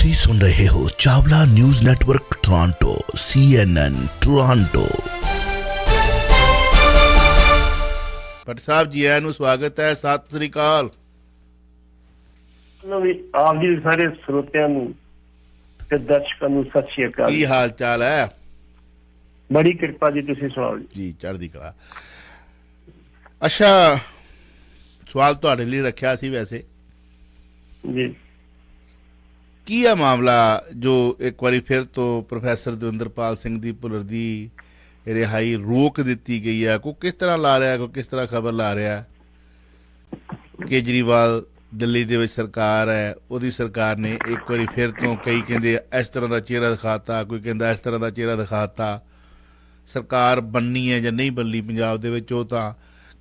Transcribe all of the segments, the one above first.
ਤੁਸੀਂ ਸੁਣ ਰਹੇ ਹੋ Chawla news network Toronto CNN Toronto. Bhatt Sahib ji ਆਇਆਂ ਨੂੰ ਸਵਾਗਤ ਹੈ। ਸਤਿ ਸ੍ਰੀ ਅਕਾਲ। ਆਪ ਜੀ ਸਾਰੇ ਸਰੋਤਿਆਂ ਨੂੰ ਤੇ ਦਰਸ਼ਕਾਂ ਨੂੰ ਸਤਿ ਸ਼੍ਰੀ ਅਕਾਲ। ਕੀ ਹਾਲ ਚਾਲ ਹੈ? ਬੜੀ ਕਿਰਪਾ ਜੀ, ਤੁਸੀਂ ਸੁਣਾਓ ਜੀ। ਚੜ੍ਹਦੀ ਕਲਾ। ਅੱਛਾ, ਸਵਾਲ ਤੁਹਾਡੇ ਲਈ ਰੱਖਿਆ ਸੀ ਵੈਸੇ ਜੀ। ਕੀ ਹੈ ਮਾਮਲਾ ਜੋ ਇੱਕ ਵਾਰੀ ਫਿਰ ਤੋਂ ਪ੍ਰੋਫੈਸਰ ਦਵਿੰਦਰਪਾਲ ਸਿੰਘ ਦੀ ਭੁੱਲਰ ਦੀ ਰਿਹਾਈ ਰੋਕ ਦਿੱਤੀ ਗਈ ਹੈ? ਕੋਈ ਕਿਸ ਤਰ੍ਹਾਂ ਲਾ ਰਿਹਾ, ਕੋਈ ਕਿਸ ਤਰ੍ਹਾਂ ਖਬਰ ਲਾ ਰਿਹਾ? ਕੇਜਰੀਵਾਲ ਦਿੱਲੀ ਦੇ ਵਿੱਚ ਸਰਕਾਰ ਹੈ, ਉਹਦੀ ਸਰਕਾਰ ਨੇ ਇੱਕ ਵਾਰੀ ਫਿਰ ਤੋਂ ਕਈ ਕਹਿੰਦੇ ਇਸ ਤਰ੍ਹਾਂ ਦਾ ਚਿਹਰਾ ਦਿਖਾਤਾ, ਕੋਈ ਕਹਿੰਦਾ ਇਸ ਤਰ੍ਹਾਂ ਦਾ ਚਿਹਰਾ ਦਿਖਾਤਾ। ਸਰਕਾਰ ਬਣਨੀ ਹੈ ਜਾਂ ਨਹੀਂ ਬਣਨੀ ਪੰਜਾਬ ਦੇ ਵਿੱਚ, ਉਹ ਤਾਂ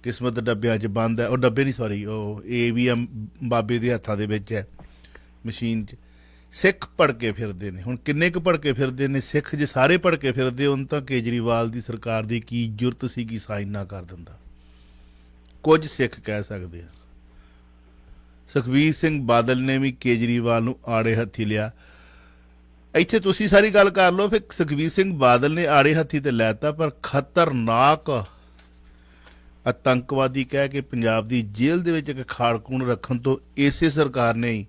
ਕਿਸਮਤ ਡੱਬਿਆਂ 'ਚ ਬੰਦ ਹੈ। ਉਹ ਡੱਬੇ ਨਹੀਂ, ਸੌਰੀ, ਉਹ AVM ਬਾਬੇ ਦੇ ਹੱਥਾਂ ਦੇ ਵਿੱਚ ਹੈ, ਮਸ਼ੀਨ 'ਚ। ਸਿੱਖ ਭੜਕੇ ਫਿਰਦੇ ਨੇ। ਹੁਣ ਕਿੰਨੇ ਕੁ ਭੜਕੇ ਫਿਰਦੇ ਨੇ ਸਿੱਖ? ਜੇ ਸਾਰੇ ਭੜਕੇ ਫਿਰਦੇ ਹੋਣ ਤਾਂ ਕੇਜਰੀਵਾਲ ਦੀ ਸਰਕਾਰ ਦੀ ਕੀ ਜ਼ਰੂਰਤ ਸੀ ਕਿ ਸਾਈਨ ਨਾ ਕਰ ਦਿੰਦਾ? ਕੁਝ ਸਿੱਖ ਕਹਿ ਸਕਦੇ ਆ। ਸੁਖਬੀਰ ਸਿੰਘ ਬਾਦਲ ਨੇ ਵੀ ਕੇਜਰੀਵਾਲ ਨੂੰ ਆੜੇ ਹੱਥੀ ਲਿਆ। ਇੱਥੇ ਤੁਸੀਂ ਸਾਰੀ ਗੱਲ ਕਰ ਲਓ। ਫਿਰ ਸੁਖਬੀਰ ਸਿੰਘ ਬਾਦਲ ਨੇ ਆੜੇ ਹੱਥੀ ਤੇ ਲੈਤਾ, ਪਰ ਖਤਰਨਾਕ ਆਤੰਕਵਾਦੀ ਕਹਿ ਕੇ ਪੰਜਾਬ ਦੀ ਜੇਲ੍ਹ ਦੇ ਵਿੱਚ ਇੱਕ ਖਾੜਕੂਨ ਰੱਖਣ ਤੋਂ ਇਸੇ ਸਰਕਾਰ ਨੇ ਹੀ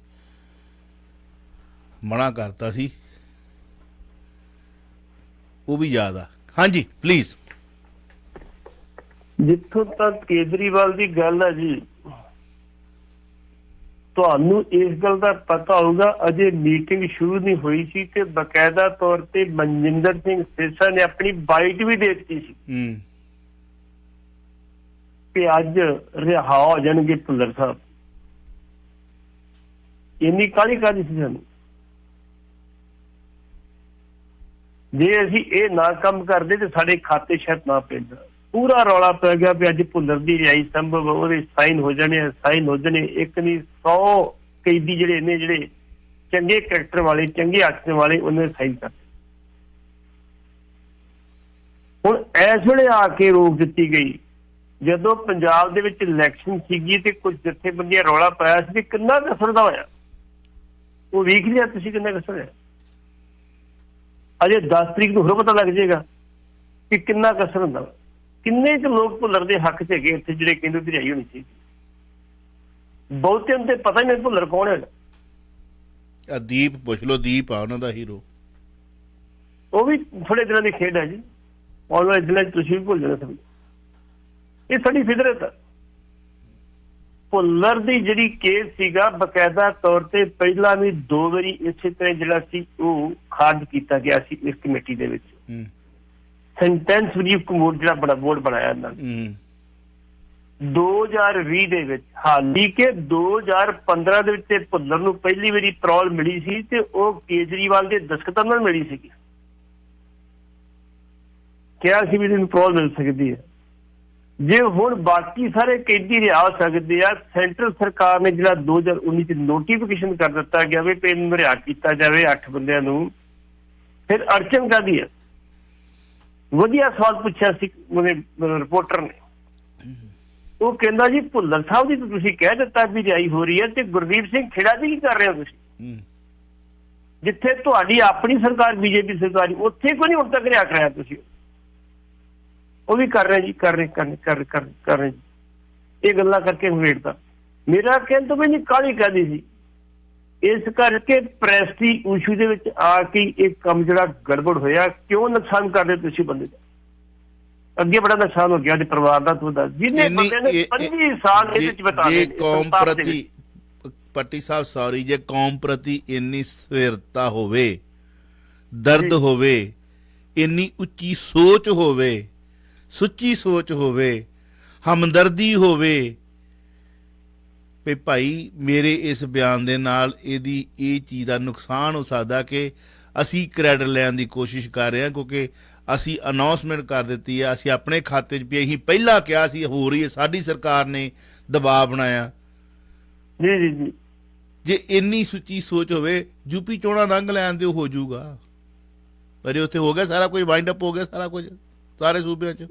ਮਨਾ ਕਰਤਾ ਸੀ। ਉਹ ਵੀ ਯਾਦ ਆ। ਹਾਂਜੀ ਪਲੀਜ਼। ਜਿੱਥੋਂ ਤੱਕ ਕੇਜਰੀਵਾਲ ਦੀ ਗੱਲ ਹੈ ਜੀ, ਤੁਹਾਨੂੰ ਇਸ ਗੱਲ ਦਾ ਪਤਾ ਹੋਊਗਾ ਅਜੇ ਮੀਟਿੰਗ ਸ਼ੁਰੂ ਨਹੀਂ ਹੋਈ ਸੀ ਤੇ ਬਕਾਇਦਾ ਤੌਰ ਤੇ ਮਨਜਿੰਦਰ ਸਿੰਘ ਸਿਰਸਾ ਨੇ ਆਪਣੀ ਬਾਈਟ ਵੀ ਦੇ ਦਿੱਤੀ ਸੀ ਕਿ ਅੱਜ ਰਿਹਾ ਹੋ ਜਾਣਗੇ ਭੁੱਲਰ ਸਾਹਿਬ। ਇੰਨੀ ਕਾਹਲੀ ਕਾਹਦੀ ਸੀ ਸਾਨੂੰ? ਜੇ ਅਸੀਂ ਇਹ ਨਾ ਕੰਮ ਕਰਦੇ ਤੇ ਸਾਡੇ ਖਾਤੇ ਸ਼ਾਇਦ ਨਾ ਪੈਂਦਾ। ਪੂਰਾ ਰੌਲਾ ਪੈ ਗਿਆ ਵੀ ਅੱਜ ਭੁੱਲਰ ਦੀ ਰਿਹਾਈ ਸੰਭਵ, ਉਹਦੇ ਸਾਈਨ ਹੋ ਜਾਣੇ। ਇੱਕ ਨਹੀਂ 100 ਕੈਦੀ ਜਿਹੜੇ ਨੇ, ਜਿਹੜੇ ਚੰਗੇ ਕਰੈਕਟਰ ਵਾਲੇ, ਚੰਗੇ ਆਚਰਨ ਵਾਲੇ, ਉਹਨੇ ਸਾਈਨ ਕਰ। ਹੁਣ ਇਸ ਵੇਲੇ ਆ ਕੇ ਰੋਕ ਦਿੱਤੀ ਗਈ। ਜਦੋਂ ਪੰਜਾਬ ਦੇ ਵਿੱਚ ਇਲੈਕਸ਼ਨ ਸੀਗੀ ਤੇ ਕੁਝ ਜਥੇਬੰਦੀਆਂ ਰੌਲਾ ਪਾਇਆ ਸੀ ਕਿ ਕਿੰਨਾ ਕਸਰ ਦਾ ਹੋਇਆ, ਉਹ ਵੇਖ ਲਿਆ ਤੁਸੀਂ ਕਿੰਨਾ ਕਸਰ ਹੋਇਆ। ਅਜੇ 10 ਤਰੀਕ ਨੂੰ ਹੋਰ ਪਤਾ ਲੱਗ ਜਾਏਗਾ ਕਿ ਕਿੰਨਾ ਕਸਰ ਹੁੰਦਾ। ਕਿੰਨੇ ਕੁ ਲੋਕ ਭੁੱਲਰ ਦੇ ਹੱਕ 'ਚ ਹੈਗੇ ਇੱਥੇ ਜਿਹੜੇ ਕਹਿੰਦੇ ਵੀ ਰਿਹਾਈ ਹੋਣੀ ਚਾਹੀਦੀ। ਬਹੁਤਿਆਂ ਨੂੰ ਤੇ ਪਤਾ ਹੀ ਨਹੀਂ ਭੁੱਲਰ ਕੌਣ ਹੈਗਾ। ਦੀਪ ਪੁੱਛ ਲਓ, ਦੀਪ ਆ ਉਹਨਾਂ ਦਾ ਹੀਰੋ। ਉਹ ਵੀ ਥੋੜੇ ਦਿਨਾਂ ਦੀ ਖੇਡ ਹੈ ਜੀ। ਆਉਣ ਵਾਲੇ ਦਿਨਾਂ 'ਚ ਤੁਸੀਂ ਵੀ ਭੁੱਲ ਜਾਣਾ ਸਮਝ। ਇਹ ਸਾਡੀ ਫਿਤਰਤ ਹੈ। ਭੁੱਲਰ ਦੀ ਜਿਹੜੀ ਕੇਸ ਸੀਗਾ, ਬਕਾਇਦਾ ਤੌਰ ਤੇ ਪਹਿਲਾਂ ਵੀ 2 ਵਾਰੀ ਇਸੇ ਤਰ੍ਹਾਂ ਜਿਹੜਾ ਸੀ ਉਹ ਖਾਰਜ ਕੀਤਾ ਗਿਆ ਸੀ ਇਸ ਕਮੇਟੀ ਦੇ ਵਿੱਚ। ਸੈਂਟੈਂਸ ਰਿਲੀਫ ਕਮੇਟੀ ਜਿਹੜਾ ਬੜਾ ਬੋਰਡ ਬਣਾਇਆ ਇਹਨਾਂ ਨੇ 2020 ਦੇ ਵਿੱਚ। ਹਾਲੀ ਕਿ 2015 ਦੇ ਵਿੱਚ ਭੁੱਲਰ ਨੂੰ ਪਹਿਲੀ ਵਾਰੀ ਪੈਰੋਲ ਮਿਲੀ ਸੀ ਤੇ ਉਹ ਕੇਜਰੀਵਾਲ ਦੇ ਦਸਤਖਤਾਂ ਨਾਲ ਮਿਲੀ ਸੀਗੀ। ਕਿਹਾ ਸੀ ਵੀ ਇਹਨੂੰ ਪੈਰੋਲ ਮਿਲ ਸਕਦੀ ਹੈ। ਜੇ ਹੁਣ ਬਾਕੀ ਸਾਰੇ ਕੈਦੀ ਰਿਹਾ ਸਕਦੇ ਆ, ਸੈਂਟਰਲ ਸਰਕਾਰ ਨੇ ਜਿਹੜਾ 2019 ਚ ਨੋਟੀਫਿਕੇਸ਼ਨ ਕਰ ਦਿੱਤਾ ਗਿਆ ਵੀ ਇਹਨੂੰ ਰਿਹਾ ਕੀਤਾ ਜਾਵੇ 8 ਬੰਦਿਆਂ ਨੂੰ, ਫਿਰ ਅੜਚਨ ਕਾਹਦੀ ਹੈ? ਵਧੀਆ ਸਵਾਲ ਪੁੱਛਿਆ ਸੀ ਰਿਪੋਰਟਰ ਨੇ। ਉਹ ਕਹਿੰਦਾ ਜੀ ਭੁੱਲਰ ਸਾਹਿਬ ਦੀ ਤੁਸੀਂ ਕਹਿ ਦਿੱਤਾ ਵੀ ਰਿਹਾਈ ਹੋ ਰਹੀ ਹੈ ਤੇ ਗੁਰਦੀਪ ਸਿੰਘ ਖੇੜਾ ਦੀ ਕੀ ਕਰ ਰਹੇ ਹੋ ਤੁਸੀਂ? ਜਿੱਥੇ ਤੁਹਾਡੀ ਆਪਣੀ ਸਰਕਾਰ BJP ਸਰਕਾਰ, ਉੱਥੇ ਕੋਈ ਨਹੀਂ ਹੁਣ ਤੱਕ ਰਿਹਾ ਕਰਾਇਆ ਤੁਸੀਂ। ਉਹ ਵੀ ਕਰ ਰਹੇ ਜੀ, ਕਰ ਰਹੇ ਜੀ। ਇਹ ਗੱਲਾਂ ਕਰਕੇ ਨਵੇੜਦਾ। ਮੇਰਾ ਕਹਿਣ ਤੋਂ ਵੀ ਨਹੀਂ ਕਾਹਲੀ ਕਾਹਦੀ ਸੀ। ਇਸ ਕਰਕੇ ਪ੍ਰੈਸਟੀ ਇਸ਼ੂ ਦੇ ਵਿੱਚ ਆ ਕੇ ਇਹ ਕੰਮ ਜਿਹੜਾ ਗੜਬੜ ਹੋਇਆ। ਕਿਉਂ ਨੁਕਸਾਨ ਕਰਦੇ ਤੁਸੀਂ ਬੰਦੇ ਦਾ? ਅੱਗੇ ਬੜਾ ਨੁਕਸਾਨ ਹੋ ਗਿਆ ਦੇ ਪਰਿਵਾਰ ਦਾ। ਤੂੰ ਦੱਸ, ਜਿਹਨੇ ਬੰਦੇ ਨੇ 25 ਸਾਲ ਇਹਦੇ ਵਿੱਚ ਬਤਾ ਦਿੱਤੇ। ਕੌਮ ਪ੍ਰਤੀ, ਪੱਟੀ ਸਾਹਿਬ ਸੌਰੀ, ਜੇ ਕੌਮ ਪ੍ਰਤੀ ਇੰਨੀ ਸਥਿਰਤਾ ਹੋਵੇ, ਦਰਦ ਹੋਵੇ, ਇੰਨੀ ਉੱਚੀ ਸੋਚ ਹੋਵੇ, ਸੁੱਚੀ ਸੋਚ ਹੋਵੇ, ਹਮਦਰਦੀ ਹੋਵੇ ਵੀ ਭਾਈ ਮੇਰੇ ਇਸ ਬਿਆਨ ਦੇ ਨਾਲ ਇਹਦੀ ਇਹ ਚੀਜ਼ ਦਾ ਨੁਕਸਾਨ ਹੋ ਸਕਦਾ ਕਿ ਅਸੀਂ ਕ੍ਰੈਡਿਟ ਲੈਣ ਦੀ ਕੋਸ਼ਿਸ਼ ਕਰ ਰਹੇ ਹਾਂ ਕਿਉਂਕਿ ਅਸੀਂ ਅਨਾਊਂਸਮੈਂਟ ਕਰ ਦਿੱਤੀ ਹੈ, ਅਸੀਂ ਆਪਣੇ ਖਾਤੇ 'ਚ ਵੀ ਅਸੀਂ ਪਹਿਲਾਂ ਕਿਹਾ ਸੀ ਹੋ ਰਹੀ ਹੈ, ਸਾਡੀ ਸਰਕਾਰ ਨੇ ਦਬਾਅ ਬਣਾਇਆ। ਜੀ। ਜੇ ਇੰਨੀ ਸੁੱਚੀ ਸੋਚ ਹੋਵੇ, ਯੂਪੀ ਚੋਣਾਂ ਲੰਘ ਲੈਣ ਤੇ ਹੋ ਜਾਊਗਾ। ਪਰ ਉੱਥੇ ਹੋ ਗਿਆ ਸਾਰਾ ਕੁਝ, ਵਾਈਂਡ ਅਪ ਹੋ ਗਿਆ ਸਾਰਾ ਕੁਝ ਸਾਰੇ ਸੂਬਿਆਂ 'ਚ।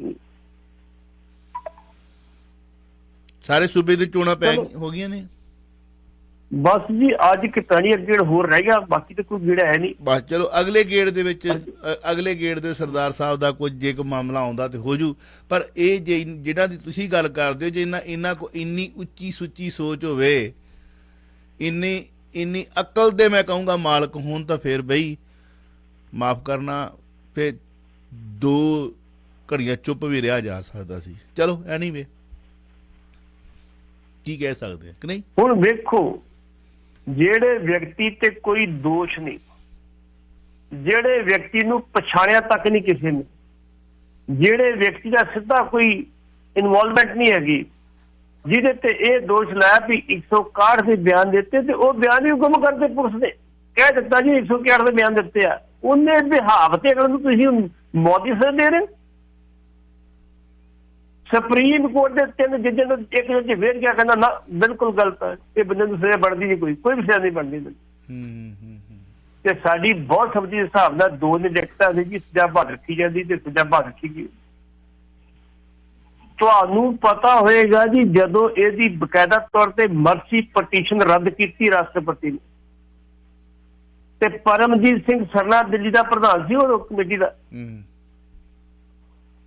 ਸਾਰੇ ਸੂਬੇ ਦੀ ਚੋਣਾਂ ਹੋ ਗਈਆਂ ਨੇ। ਬਸ ਜੀ ਅੱਜ ਇੱਕ ਪੈਣੀ ਅੱਗੇ ਹੋਰ ਰਹਿ ਗਿਆ, ਬਾਕੀ ਤਾਂ ਕੋਈ ਗੇੜਾ ਹੈ ਨਹੀਂ। ਬਸ ਚਲੋ ਅਗਲੇ ਗੇੜ ਦੇ ਵਿੱਚ ਅਗਲੇ ਗੇੜ ਦੇ ਸਰਦਾਰ ਸਾਹਿਬ ਦਾ ਕੋਈ ਜੇ ਕੋਈ ਮਾਮਲਾ ਆਉਂਦਾ ਤੇ ਹੋ ਜੂ। ਪਰ ਇਹ ਜੇ ਜਿਹਨਾਂ ਦੀ ਤੁਸੀਂ ਗੱਲ ਕਰਦੇ ਹੋ, ਜੇ ਇਹਨਾਂ ਕੋ ਇੰਨੀ ਉੱਚੀ ਸੁੱਚੀ ਸੋਚ ਹੋਵੇ, ਇੰਨੀ ਅਕਲ ਦੇ ਮੈਂ ਕਹੂੰਗਾ ਮਾਲਕ ਹੋਣ, ਤਾਂ ਫਿਰ ਬਈ ਮਾਫ ਕਰਨਾ, ਫਿਰ 2 ਘੜੀਆਂ ਚੁੱਪ ਵੀ ਰਿਹਾ ਜਾ ਸਕਦਾ ਸੀ। ਚਲੋ ਐਨੀਵੇ ਕੀ ਕਹਿ ਸਕਦੇ ਆ ਕਿ ਨਹੀਂ। ਹੁਣ ਵੇਖੋ, ਜਿਹੜੇ ਵਿਅਕਤੀ ਤੇ ਕੋਈ ਦੋਸ਼ ਨਹੀਂ, ਜਿਹੜੇ ਵਿਅਕਤੀ ਨੂੰ ਪਛਾਣਿਆ ਤੱਕ ਨਹੀਂ ਕਿਸੇ ਨੇ, ਜਿਹੜੇ ਵਿਅਕਤੀ ਦਾ ਸਿੱਧਾ ਕੋਈ ਇਨਵੋਲਵਮੈਂਟ ਨਹੀਂ ਹੈਗੀ, ਜਿਹਦੇ ਤੇ ਇਹ ਦੋਸ਼ ਲਾਇਆ ਵੀ 161 ਦੇ ਬਿਆਨ ਦਿੱਤੇ, ਤੇ ਉਹ ਬਿਆਨ ਵੀ ਗੁੰਮ ਕਰਦੇ ਪੁਲਿਸ ਨੇ, ਕਹਿ ਦਿੱਤਾ ਜੀ 161 ਦੇ ਬਿਆਨ ਦਿੱਤੇ ਆ, ਉਹਨੇ ਬਿਹਾਵ ਤੇ ਅਗਲੇ ਨੂੰ ਤੁਸੀਂ ਮੌਤ ਦੀ ਸਜ਼ਾ ਦੇ ਰਹੇ। ਸੁਪਰੀਮ ਕੋਰਟ ਦੇ 3 ਜੱਜਾਂ ਨੂੰ ਇੱਕ ਜੱਜ ਫੇਰ ਕਿਆ ਕਹਿੰਦਾ, ਨਾ ਬਿਲਕੁਲ ਗਲਤ ਹੈ, ਇਹ ਬੰਦੇ ਨੂੰ ਸਜ਼ਾ ਬਣਦੀ ਨਹੀਂ, ਕੋਈ ਵੀ ਸਜ਼ਾ ਨਹੀਂ ਬਣਦੀ। ਤੇ ਸਾਡੀ ਬਹੁਤ ਸਮਝੀ ਦੇ ਹਿਸਾਬ ਨਾਲ 2 ਨਿਜਕਤਾ ਨੇ ਜੀ, ਸਜ਼ਾ ਬਾਅਦ ਰੱਖੀ ਜਾਂਦੀ ਤੇ ਸਜ਼ਾ ਬਾਅਦ ਰੱਖੀ ਗਈ। ਤੁਹਾਨੂੰ ਪਤਾ ਹੋਏਗਾ ਜੀ, ਜਦੋਂ ਇਹਦੀ ਬਕਾਇਦਾ ਤੌਰ ਤੇ ਮਰਸੀ ਪਟੀਸ਼ਨ ਰੱਦ ਕੀਤੀ ਰਾਸ਼ਟਰਪਤੀ ਨੇ, ਤੇ ਪਰਮਜੀਤ ਸਿੰਘ ਸਰਨਾ ਦਿੱਲੀ ਦਾ ਪ੍ਰਧਾਨ ਸੀ ਉਹ ਕਮੇਟੀ ਦਾ,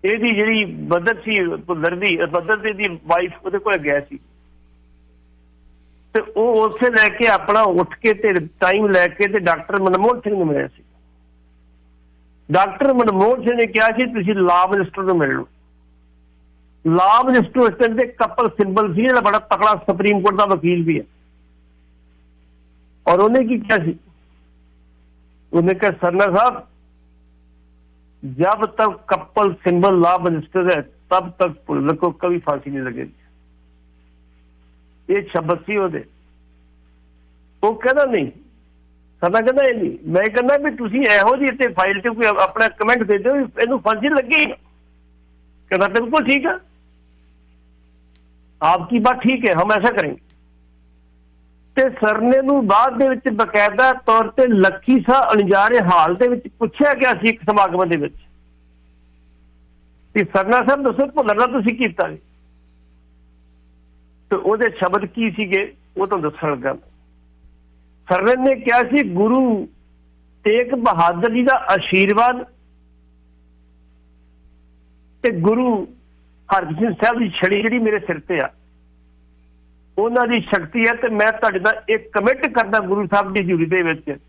ਇਹਦੀ ਜਿਹੜੀ ਬਦਲ ਸੀ ਭੁੱਲਰ ਦੀ ਵਾਈਫ ਉਹਦੇ ਕੋਲ ਗਿਆ ਸੀ, ਤੇ ਉਹ ਉੱਥੇ ਲੈ ਕੇ ਆਪਣਾ ਉੱਠ ਕੇ ਤੇ ਟਾਈਮ ਲੈ ਕੇ ਤੇ ਡਾਕਟਰ ਮਨਮੋਹਨ ਸਿੰਘ ਨੂੰ ਮਿਲਿਆ ਸੀ। ਡਾਕਟਰ ਮਨਮੋਹਨ ਸਿੰਘ ਨੇ ਕਿਹਾ ਸੀ ਤੁਸੀਂ ਲਾਅ ਮਿਨਿਸਟਰ ਨੂੰ ਮਿਲ ਲਓ। ਲਾਅ ਮਿਨਿਸਟਰ ਉਸ ਟਾਈਮ ਦੇ ਕਪਲ ਸਿੰਬਲ ਸੀ, ਜਿਹੜਾ ਬੜਾ ਤਕੜਾ ਸੁਪਰੀਮ ਕੋਰਟ ਦਾ ਵਕੀਲ ਵੀ ਹੈ। ਔਰ ਉਹਨੇ ਕੀ ਕਿਹਾ ਸੀ, ਉਹਨੇ ਕਿਹਾ ਸਰਨਾ साहब जब तक कपल सिंबल लॉ मिनिस्टर है तब तक भुल्लर को कभी फांसी नहीं लगेगी। ये शब्द सी ਉਹਦੇ। ਉਹ ਕਹਿੰਦਾ ਨਹੀਂ, ਸਰਨਾ ਕਹਿੰਦਾ ਇਹ ਨਹੀਂ, ਮੈਂ ਕਹਿੰਦਾ ਵੀ ਤੁਸੀਂ ਇਹੋ ਜਿਹੀ ਤੇ ਫਾਈਲ ਤੇ ਕੋਈ ਆਪਣਾ ਕਮੈਂਟ ਦੇ ਦਿਓ ਇਹਨੂੰ ਫਾਂਸੀ ਲੱਗੀ। ਕਹਿੰਦਾ बिल्कुल ठीक है, आपकी बात ठीक है, हम ऐसा करेंगे। ਤੇ ਸਰਨੇ ਨੂੰ ਬਾਅਦ ਦੇ ਵਿੱਚ ਬਕਾਇਦਾ ਤੌਰ ਤੇ ਲੱਖੀ ਸਾਹ ਅਣਜਾਣੇ ਹਾਲ ਦੇ ਵਿੱਚ ਪੁੱਛਿਆ ਗਿਆ ਸੀ ਇੱਕ ਸਮਾਗਮ ਦੇ ਵਿੱਚ ਕਿ ਸਰਨਾ ਸਾਹਿਬ ਦੱਸੋ ਭੁੱਲਰ ਦਾ ਤੁਸੀਂ ਕੀਤਾ ਜੀ, ਤੇ ਉਹਦੇ ਸ਼ਬਦ ਕੀ ਸੀਗੇ ਉਹ ਤੁਹਾਨੂੰ ਦੱਸਣ ਲੱਗਾ। ਸਰਨੇ ਨੇ ਕਿਹਾ ਸੀ ਗੁਰੂ ਤੇਗ ਬਹਾਦਰ ਜੀ ਦਾ ਆਸ਼ੀਰਵਾਦ ਤੇ ਗੁਰੂ ਹਰਗੋਬਿੰਦ ਸਾਹਿਬ ਦੀ ਛੜੀ ਜਿਹੜੀ ਮੇਰੇ ਸਿਰ ਤੇ ਆ, ਉਹਨਾਂ ਦੀ ਸ਼ਕਤੀ ਹੈ, ਤੇ ਮੈਂ ਤੁਹਾਡੇ ਨਾਲ ਇੱਕ ਕਮਿਟ ਕਰਦਾ ਗੁਰੂ ਸਾਹਿਬ ਦੀ ਹਜ਼ੂਰੀ ਦੇ ਵਿੱਚ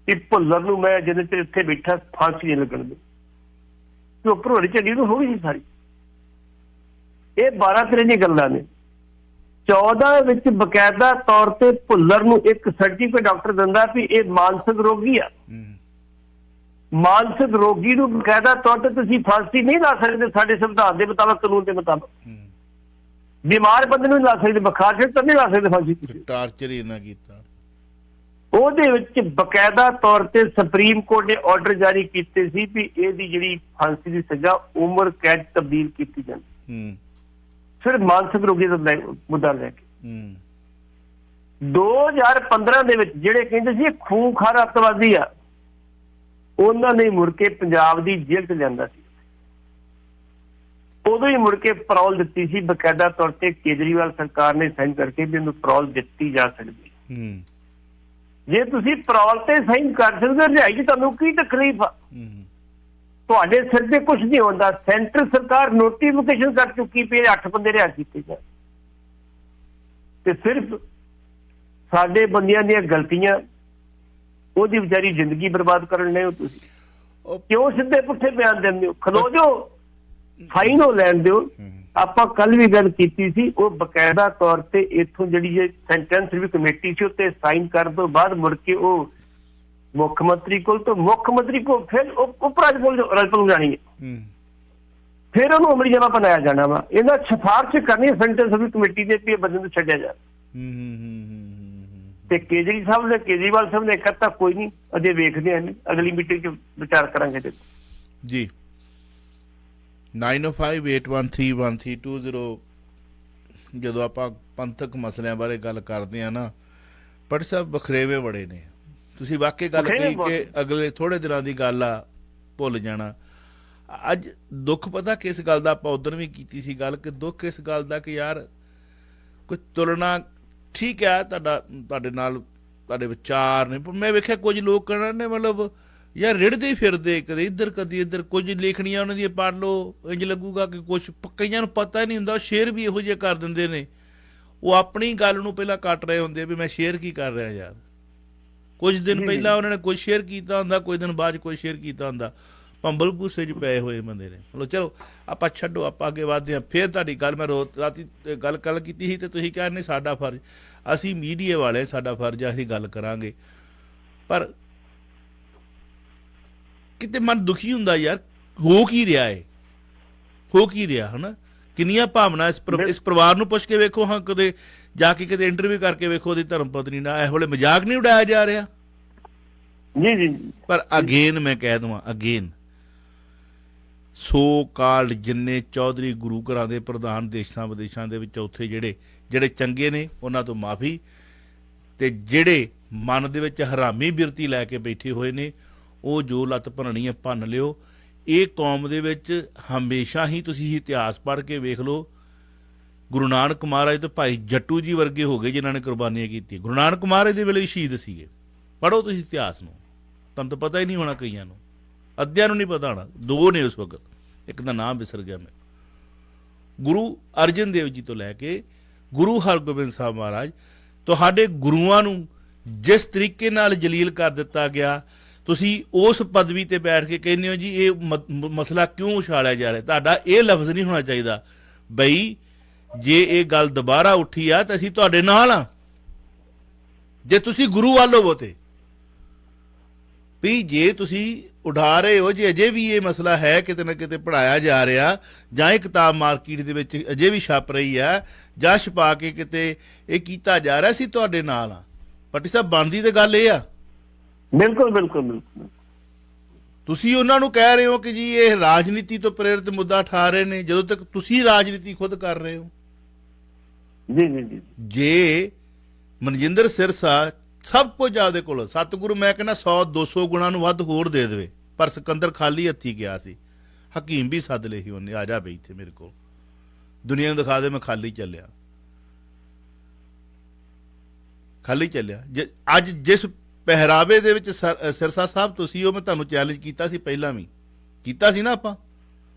ਕਿ ਭੁੱਲਰ ਨੂੰ ਮੈਂ ਜਿੰਨੇ ਚਿਰ ਇੱਥੇ ਬੈਠਾ ਫਾਂਸੀ ਨਹੀਂ ਲੱਗਣ ਦੇ। ਤੇ ਉਹ ਭਰੋੜੀ ਝੜੀ ਨੂੰ ਹੋ ਗਈ ਸੀ ਸਾਰੀ। ਇਹ 12 ਤਰ੍ਹਾਂ ਦੀਆਂ ਗੱਲਾਂ ਨੇ। 14 ਵਿੱਚ ਬਕਾਇਦਾ ਤੌਰ ਤੇ ਭੁੱਲਰ ਨੂੰ ਇੱਕ ਸਰਟੀਫਿਕੇਟ ਡਾਕਟਰ ਦਿੰਦਾ ਵੀ ਇਹ ਮਾਨਸਿਕ ਰੋਗੀ ਆ। ਮਾਨਸਿਕ ਰੋਗੀ ਨੂੰ ਬਕਾਇਦਾ ਤੌਰ ਤੇ ਤੁਸੀਂ ਫਾਂਸੀ ਨਹੀਂ ਲਾ ਸਕਦੇ ਸਾਡੇ ਸੰਵਿਧਾਨ ਦੇ ਮੁਤਾਬਕ, ਕਾਨੂੰਨ ਦੇ ਮੁਤਾਬਕ। ਬਿਮਾਰ ਬੰਦੇ ਨੂੰ ਲਾ ਸਕਦੇ, ਬੁਖਾਰ ਚੜ੍ਹ ਤਾਂ ਨਹੀਂ ਲਾ ਸਕਦੇ ਫਾਂਸੀ। ਟਾਰਚਰ ਹੀ ਨਾ ਕੀਤਾ। ਉਹਦੇ ਵਿੱਚ ਬਕਾਇਦਾ ਤੌਰ ਤੇ ਸੁਪਰੀਮ ਕੋਰਟ ਨੇ ਆਰਡਰ ਜਾਰੀ ਕੀਤੇ ਸੀ ਵੀ ਇਹਦੀ ਜਿਹੜੀ ਫਾਂਸੀ ਦੀ ਸਜ਼ਾ ਉਮਰ ਕੈਦ ਤਬਦੀਲ ਕੀਤੀ ਜਾਂਦੀ, ਸਿਰਫ ਮਾਨਸਿਕ ਰੋਗੀ ਦਾ ਮੁੱਦਾ ਲੈ ਕੇ। 2015 ਦੇ ਵਿੱਚ ਜਿਹੜੇ ਕਹਿੰਦੇ ਸੀ ਖੂੰਖਾਰ ਅੱਤਵਾਦੀ ਆ, ਉਹਨਾਂ ਨੇ ਮੁੜ ਕੇ ਪੰਜਾਬ ਦੀ ਜੇਲ੍ਹ 'ਚ ਲਿਆਂਦਾ ਸੀ। ਉਦੋਂ ਹੀ ਮੁੜ ਕੇ ਪੈਰੋਲ ਦਿੱਤੀ ਸੀ, ਬਕਾਇਦਾ ਤੌਰ ਤੇ ਕੇਜਰੀਵਾਲ ਸਰਕਾਰ ਨੇ ਸਾਈਨ ਕਰਕੇ ਵੀ ਇਹਨੂੰ ਪੈਰੋਲ ਦਿੱਤੀ ਜਾ ਸਕਦੀ। ਜੇ ਤੁਸੀਂ ਪੈਰੋਲ ਤੇ ਸਾਈਨ ਕਰ ਸਕਦੇ, ਰਿਹਾਈ 'ਚ ਤੁਹਾਨੂੰ ਕੀ ਤਕਲੀਫ ਆ? ਤੁਹਾਡੇ ਸਿਰ ਤੇ ਕੁਝ ਨਹੀਂ ਹੁੰਦਾ। ਸੈਂਟਰ ਸਰਕਾਰ ਨੋਟੀਫਿਕੇਸ਼ਨ ਕਰ ਚੁੱਕੀ ਪਈ 8 ਬੰਦੇ ਰਿਹਾ ਕੀਤੇ ਗਏ, ਤੇ ਸਿਰਫ ਸਾਡੇ ਬੰਦਿਆਂ ਦੀਆਂ ਗਲਤੀਆਂ ਉਹਦੀ ਵਿਚਾਰੀ ਜ਼ਿੰਦਗੀ ਬਰਬਾਦ ਕਰਨ ਲਈ ਤੁਸੀਂ ਕਿਉਂ ਸਿੱਧੇ ਪੁੱਠੇ ਬਿਆਨ ਦਿੰਦੇ ਹੋ? ਖਲੋ ਜਾਓ, ਫਾਈਨ ਹੋ ਲੈਣ ਦਿਓ। ਆਪਾਂ ਕੱਲ ਵੀ ਗੱਲ ਕੀਤੀ ਸੀ, ਉਹ ਬਕਾਇਦਾ ਤੌਰ ਤੇ ਇੱਥੋਂ ਜਿਹੜੀ ਇਹ ਸੈਂਟੈਂਸ ਰਿਵਿਊ ਕਮੇਟੀ ਸੀ ਉੱਤੇ ਸਾਈਨ ਕਰਨ ਤੋਂ ਬਾਅਦ ਮੁੜ ਕੇ ਉਹ ਮੁੱਖ ਮੰਤਰੀ ਕੋਲ ਤੋਂ ਮੁੱਖ ਮੰਤਰੀ ਕੋਲ ਫਿਰ ਉਪ ਰਾਜਪਾਲ ਜਾਣੀ ਹੈ, ਫਿਰ ਉਹਨੂੰ ਅਮਲੀ ਜਮਾ ਬਣਾਇਆ ਜਾਣਾ ਵਾ। ਇਹਨਾਂ ਸਿਫਾਰਿਸ਼ ਕਰਨੀ ਸੈਂਟੈਂਸ ਰਿਵਿਊ ਕਮੇਟੀ ਦੇ ਵੀ ਬੰਦੇ ਨੂੰ ਛੱਡਿਆ ਜਾ। ਤੇ ਕੇਜਰੀਵਾਲ ਸਾਹਿਬ ਨੇ ਕਹਿਤਾ ਕੋਈ ਨਹੀਂ, ਅਜੇ ਵੇਖਦੇ ਹਾਂ, ਅਗਲੀ ਮੀਟਿੰਗ 'ਚ ਵਿਚਾਰ ਕਰਾਂਗੇ ਜੀ। 9058131320 ਜਦੋਂ ਆਪਾਂ ਪੰਥਕ ਮਸਲਿਆਂ ਬਾਰੇ ਗੱਲ ਕਰਦੇ ਆ ਨਾ, ਪਰ ਸਾਹਿਬ ਵਖਰੇਵੇਂ ਬੜੇ ਨੇ। ਤੁਸੀਂ ਵਾਕਈ ਗੱਲ ਕਹੀ ਕਿ ਅਗਲੇ ਥੋੜੇ ਦਿਨਾਂ ਦੀ ਗੱਲ ਆ, ਭੁੱਲ ਜਾਣਾ। ਅੱਜ ਦੁੱਖ ਪਤਾ ਕਿਸ ਗੱਲ ਦਾ, ਆਪਾਂ ਉਦੋਂ ਵੀ ਕੀਤੀ ਸੀ ਗੱਲ, ਕਿ ਦੁੱਖ ਇਸ ਗੱਲ ਦਾ ਕਿ ਯਾਰ ਕੋਈ ਤੁਲਨਾ ਠੀਕ ਹੈ, ਤੁਹਾਡੇ ਨਾਲ ਤੁਹਾਡੇ ਵਿਚਾਰ ਨੇ, ਪਰ ਮੈਂ ਵੇਖਿਆ ਕੁਝ ਲੋਕ ਕਹਿਣਾ ਨੇ ਮਤਲਬ ਯਾਰ ਰਿੜਦੇ ਹੀ ਫਿਰਦੇ, ਕਦੇ ਇੱਧਰ ਕਦੇ ਇੱਧਰ, ਕੁਝ ਲੇਖਣੀਆਂ ਉਹਨਾਂ ਦੀਆਂ ਪੜ੍ਹ ਲਓ, ਇੰਜ ਲੱਗੂਗਾ ਕਿ ਕੁਝ ਕਈਆਂ ਨੂੰ ਪਤਾ ਹੀ ਨਹੀਂ ਹੁੰਦਾ, ਸ਼ੇਅਰ ਵੀ ਇਹੋ ਜਿਹੇ ਕਰ ਦਿੰਦੇ ਨੇ। ਉਹ ਆਪਣੀ ਗੱਲ ਨੂੰ ਪਹਿਲਾਂ ਕੱਟ ਰਹੇ ਹੁੰਦੇ ਵੀ ਮੈਂ ਸ਼ੇਅਰ ਕੀ ਕਰ ਰਿਹਾ ਯਾਰ। ਕੁਝ ਦਿਨ ਪਹਿਲਾਂ ਉਹਨਾਂ ਨੇ ਕੁਝ ਸ਼ੇਅਰ ਕੀਤਾ ਹੁੰਦਾ, ਕੁਝ ਦਿਨ ਬਾਅਦ ਕੁਝ ਸ਼ੇਅਰ ਕੀਤਾ ਹੁੰਦਾ, ਭੰਬਲ ਭੂਸੇ 'ਚ ਪਏ ਹੋਏ ਬੰਦੇ ਨੇ। ਚਲੋ ਆਪਾਂ ਛੱਡੋ, ਆਪਾਂ ਅੱਗੇ ਵਧਦੇ ਹਾਂ। ਫਿਰ ਤੁਹਾਡੀ ਗੱਲ ਮੈਂ ਰਾਤੀ ਗੱਲ ਕੀਤੀ ਸੀ, ਤੇ ਤੁਸੀਂ ਕਹਿ ਰਹੇ ਸਾਡਾ ਫਰਜ਼, ਅਸੀਂ ਮੀਡੀਆ ਵਾਲੇ ਸਾਡਾ ਫਰਜ਼ ਆ, ਅਸੀਂ ਗੱਲ ਕਰਾਂਗੇ। ਪਰ ਕਿਤੇ ਮਨ ਦੁਖੀ ਹੁੰਦਾ ਯਾਰ, ਹੋ ਕੀ ਰਿਹਾ ਹੈ, ਹੋ ਕੀ ਰਿਹਾ ਹੈ ਨਾ। ਕਿੰਨੀਆਂ ਭਾਵਨਾ ਇਸ ਪਰਿਵਾਰ ਨੂੰ ਪੁੱਛ ਕੇ ਵੇਖੋ, ਹਾਂ ਕਦੇ ਜਾ ਕੇ ਕਿਤੇ ਇੰਟਰਵਿਊ ਕਰਕੇ ਵੇਖੋ ਉਹਦੀ ਧਰਮ ਪਤਨੀ ਨਾਲ, ਇਸ ਵੇਲੇ ਮਜ਼ਾਕ ਨਹੀਂ ਉਡਾਇਆ ਜਾ ਰਿਹਾ। ਜੀ ਜੀ। ਪਰ ਅਗੇਨ ਮੈਂ ਕਹਿ ਦਵਾਂ, ਅਗੇਨ ਸੋ ਕਾਲਡ ਜਿੰਨੇ ਚੌਧਰੀ ਗੁਰੂ ਘਰਾਂ ਦੇ ਪ੍ਰਧਾਨ ਦੇਸ਼ਾਂ ਵਿਦੇਸ਼ਾਂ ਦੇ ਵਿੱਚ ਉੱਥੇ ਜਿਹੜੇ ਚੰਗੇ ਨੇ ਉਹਨਾਂ ਤੋਂ ਮਾਫੀ, ਤੇ ਜਿਹੜੇ ਮਨ ਦੇ ਵਿੱਚ ਹਰਾਮੀ ਬਿਰਤੀ ਲੈ ਕੇ ਬੈਠੇ ਹੋਏ ਨੇ ਉਹ ਜੋ ਲੱਤ ਭੰਨਣੀ ਹੈ ਭੰਨ ਲਿਓ। ਇਹ ਕੌਮ ਦੇ ਵਿੱਚ ਹਮੇਸ਼ਾ ਹੀ ਤੁਸੀਂ ਇਤਿਹਾਸ ਪੜ੍ਹ ਕੇ ਵੇਖ ਲਓ, ਗੁਰੂ ਨਾਨਕ ਮਹਾਰਾਜ ਤੇ ਭਾਈ ਜੱਟੂ ਜੀ ਵਰਗੇ ਹੋ ਗਏ ਜਿਨ੍ਹਾਂ ਨੇ ਕੁਰਬਾਨੀਆਂ ਕੀਤੀਆਂ। ਗੁਰੂ ਨਾਨਕ ਮਹਾਰਾਜ ਦੇ ਵੇਲੇ ਸ਼ਹੀਦ ਸੀਗੇ। ਪੜ੍ਹੋ ਤੁਸੀਂ ਇਤਿਹਾਸ ਨੂੰ, ਤੁਹਾਨੂੰ ਤਾਂ ਪਤਾ ਹੀ ਨਹੀਂ ਹੋਣਾ, ਕਈਆਂ ਨੂੰ, ਅੱਧਿਆਂ ਨੂੰ ਨਹੀਂ ਪਤਾ ਹੋਣਾ। ਦੋ ਨੇ ਉਸ ਵਕਤ, ਇੱਕ ਦਾ ਨਾਮ ਵਿਸਰ ਗਿਆ ਮੈਂ। ਗੁਰੂ ਅਰਜਨ ਦੇਵ ਜੀ ਤੋਂ ਲੈ ਕੇ ਗੁਰੂ ਹਰਗੋਬਿੰਦ ਸਾਹਿਬ ਮਹਾਰਾਜ, ਤੁਹਾਡੇ ਗੁਰੂਆਂ ਨੂੰ ਜਿਸ ਤਰੀਕੇ ਨਾਲ ਜਲੀਲ ਕਰ ਦਿੱਤਾ ਗਿਆ, ਤੁਸੀਂ ਉਸ ਪਦਵੀ ਤੇ ਬੈਠ ਕੇ ਕਹਿੰਦੇ ਹੋ ਜੀ ਇਹ ਮਸਲਾ ਕਿਉਂ ਉਛਾਲਿਆ ਜਾ ਰਿਹਾ। ਤੁਹਾਡਾ ਇਹ ਲਫ਼ਜ਼ ਨਹੀਂ ਹੋਣਾ ਚਾਹੀਦਾ ਬਈ ਜੇ ਇਹ ਗੱਲ ਦੁਬਾਰਾ ਉੱਠੀ ਆ ਤਾਂ ਅਸੀਂ ਤੁਹਾਡੇ ਨਾਲ ਆ। ਜੇ ਤੁਸੀਂ ਗੁਰੂ ਵੱਲ ਹੋਵੋ ਤੇ ਵੀ, ਜੇ ਤੁਸੀਂ ਉਠਾ ਰਹੇ ਹੋ, ਜੇ ਅਜੇ ਵੀ ਇਹ ਮਸਲਾ ਹੈ ਕਿਤੇ ਨਾ ਕਿਤੇ ਪੜ੍ਹਾਇਆ ਜਾ ਰਿਹਾ, ਜਾਂ ਇਹ ਕਿਤਾਬ ਮਾਰਕੀਟ ਦੇ ਵਿੱਚ ਅਜੇ ਵੀ ਛਪ ਰਹੀ ਆ, ਜਾਂ ਛਪਾ ਕੇ ਕਿਤੇ ਇਹ ਕੀਤਾ ਜਾ ਰਿਹਾ, ਅਸੀਂ ਤੁਹਾਡੇ ਨਾਲ ਆ। ਪੱਟੀ ਸਾਹਿਬ, ਬਣਦੀ ਤੇ ਗੱਲ ਇਹ ਆ। ਬਿਲਕੁਲ ਬਿਲਕੁਲ ਬਿਲਕੁਲ। ਤੁਸੀਂ ਉਹਨਾਂ ਨੂੰ ਕਹਿ ਰਹੇ ਹੋ ਕਿ ਜੀ ਇਹ ਰਾਜਨੀਤੀ ਤੋਂ ਪ੍ਰੇਰਿਤ ਮੁੱਦਾ ਉਠਾ ਰਹੇ ਨੇ, ਜਦੋਂ ਤੱਕ ਤੁਸੀਂ ਰਾਜਨੀਤੀ ਖੁਦ ਕਰ ਰਹੇ ਹੋ। ਜੀ ਜੀ ਜੀ। ਜੇ ਮਨਜਿੰਦਰ ਸਿਰਸਾ ਸਭ ਕੁਝ ਆਪਦੇ ਕੋਲ, ਸਤਿਗੁਰੂ ਮੈਂ ਕਹਿੰਦਾ 100-200 ਗੁਣਾ ਨੂੰ ਵੱਧ ਹੋਰ ਦੇ ਦੇਵੇ, ਪਰ ਸਿਕੰਦਰ ਖਾਲੀ ਹੱਥੀ ਗਿਆ ਸੀ। ਹਕੀਮ ਵੀ ਸੱਦ ਲਏ ਸੀ ਉਹਨੇ, ਆ ਜਾ ਬਈ ਇੱਥੇ ਮੇਰੇ ਕੋਲ, ਦੁਨੀਆ ਨੂੰ ਦਿਖਾ ਦੇ ਮੈਂ ਖਾਲੀ ਚੱਲਿਆ, ਖਾਲੀ ਚੱਲਿਆ। ਅੱਜ ਜਿਸ ਪਹਿਰਾਵੇ ਦੇ ਵਿੱਚ ਸਿਰਸਾ ਸਾਹਿਬ ਤੁਸੀਂ, ਉਹ ਮੈਂ ਤੁਹਾਨੂੰ ਚੈਲੰਜ ਕੀਤਾ ਸੀ, ਪਹਿਲਾਂ ਵੀ ਕੀਤਾ ਸੀ ਨਾ ਆਪਾਂ।